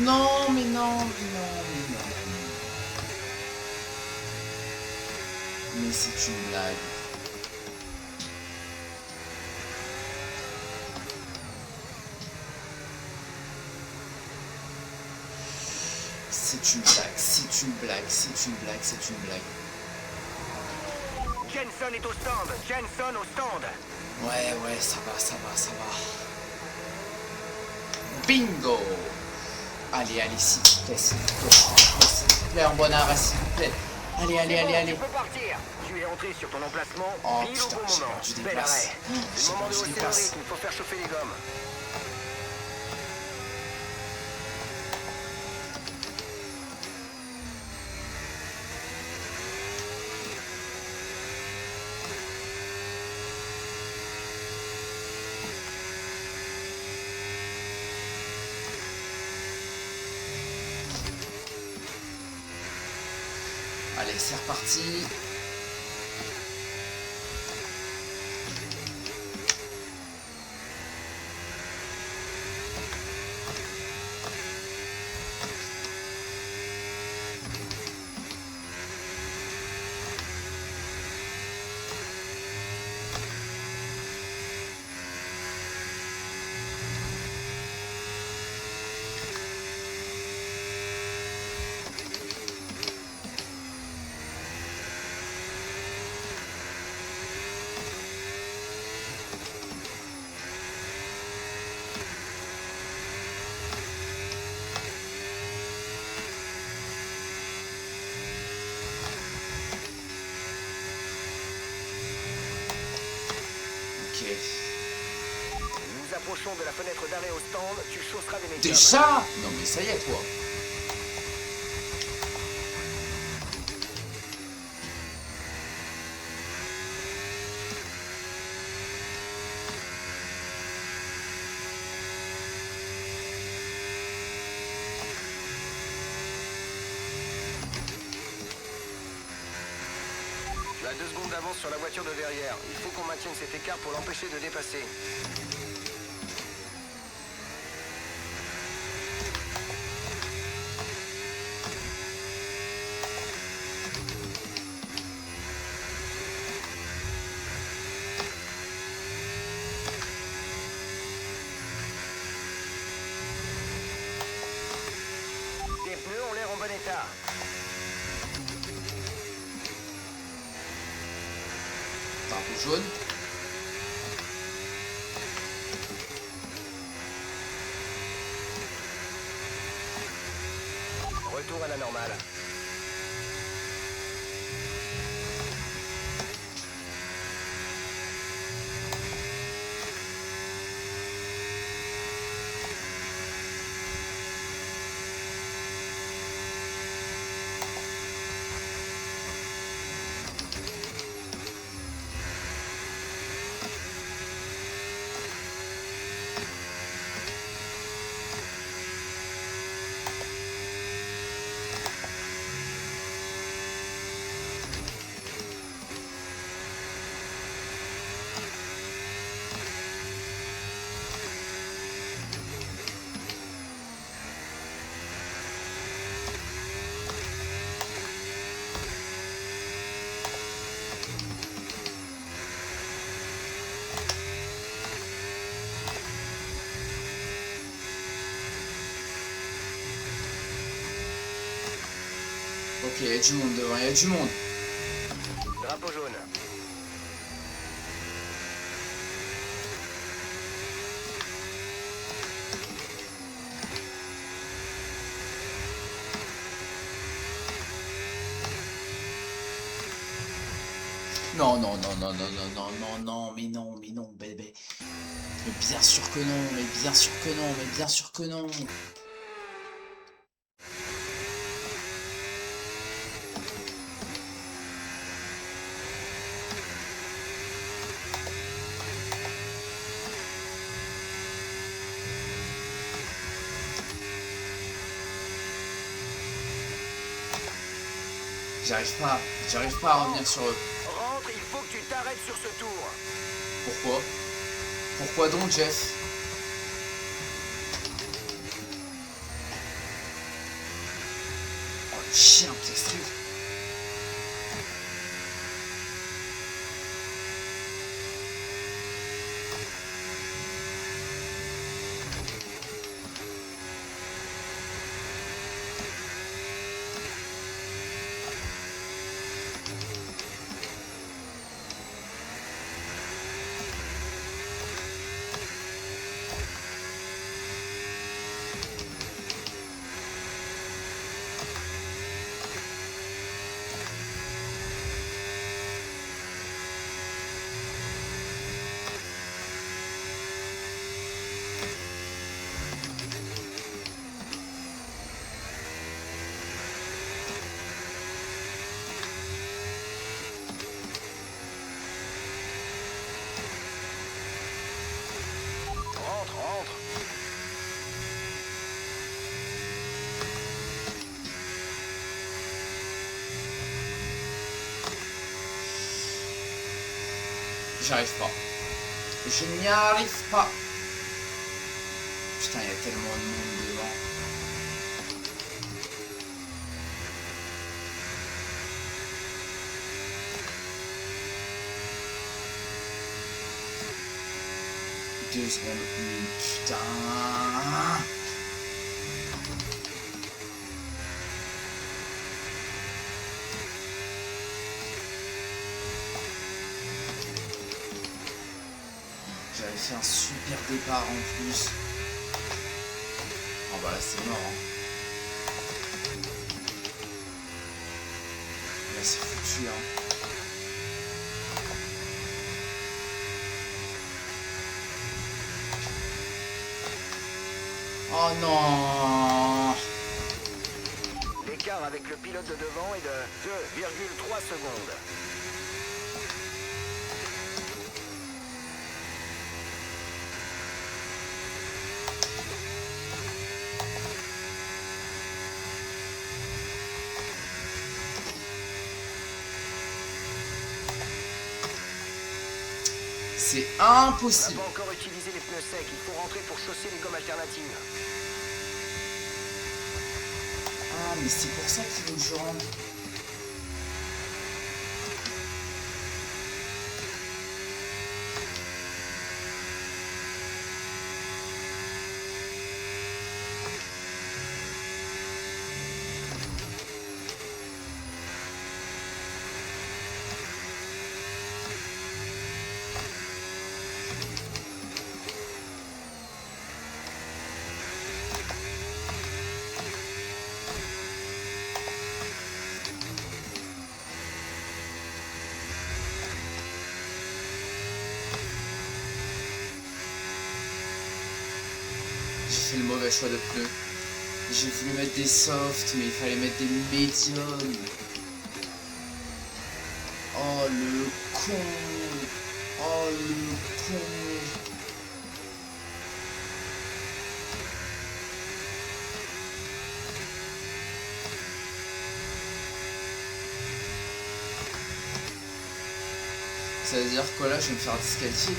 Non, mais non, mais non, mais non. Mais c'est une blague. C'est une blague, c'est une blague, c'est une blague, c'est une blague. Jensen est au stand. Jensen au stand. Ouais, ça va, ça va, ça va. Bingo! Allez, s'il vous plaît, s'il vous plaît, en bon arrêt, s'il vous plaît. Allez. Tu peux partir. Tu es entré sur ton emplacement Oh pile au putain, bon j'ai moment. perdu des Bel places. arrêt. C'est le moment de J'ai hausser perdu des le places. rythme. Il faut faire chauffer les gommes. Allez, c'est reparti. Nous approchons de la fenêtre d'arrêt au stand. Tu chausseras des médiums. Déjà? Non mais ça y est, toi. Tu as 2 secondes d'avance sur la voiture de derrière. Il faut qu'on maintienne cet écart pour l'empêcher de dépasser. Les pneus ont l'air en bon état. Drapeau jaune. Retour à la normale. Ok, il y a du monde devant, il y a du monde. Drapeau jaune. Non, non, non, non, non, non, non, non, non, mais non, bébé. Mais bien sûr que non, mais bien sûr que non, mais bien sûr que non. J'arrive pas à revenir sur eux. Rentre, il faut que tu t'arrêtes sur ce tour. Pourquoi? Pourquoi donc, Jeff? Oh, le chien, qu'est-ce que c'est? Rentre, rentre. J'arrive pas. Je n'y arrive pas. Putain, il y a tellement de monde devant. Deux secondes. Putain. J'avais fait un super départ en plus. Oh bah là c'est mort. Hein. Là c'est foutu. Hein. Oh non. L'écart avec le pilote de devant est de 2,3 secondes. C'est On n'a impossible. pas encore utilisé les pneus secs, il faut rentrer pour chausser les gommes alternatives. Ah mais c'est pour ça qu'il veut que je rentre. J'ai fait le mauvais choix de pneus. J'ai voulu mettre des softs, mais il fallait mettre des médiums. Oh le con. Oh le con. Ça veut dire quoi là? Je vais me faire disqualifier.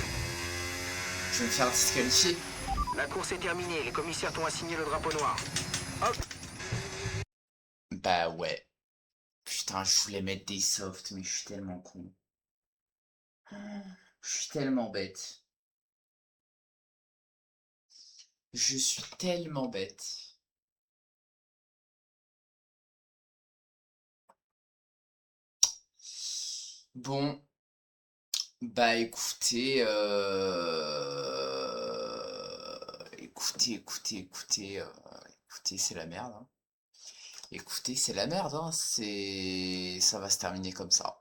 Je vais me faire disqualifier. La course est terminée, les commissaires t'ont assigné le drapeau noir. Hop. Bah ouais. Putain, je voulais mettre des softs, mais je suis tellement con. Je suis tellement bête. Je suis tellement bête. Bon, bah écoutez, écoutez, c'est la merde, hein. Écoutez, c'est la merde, hein. Ça va se terminer comme ça.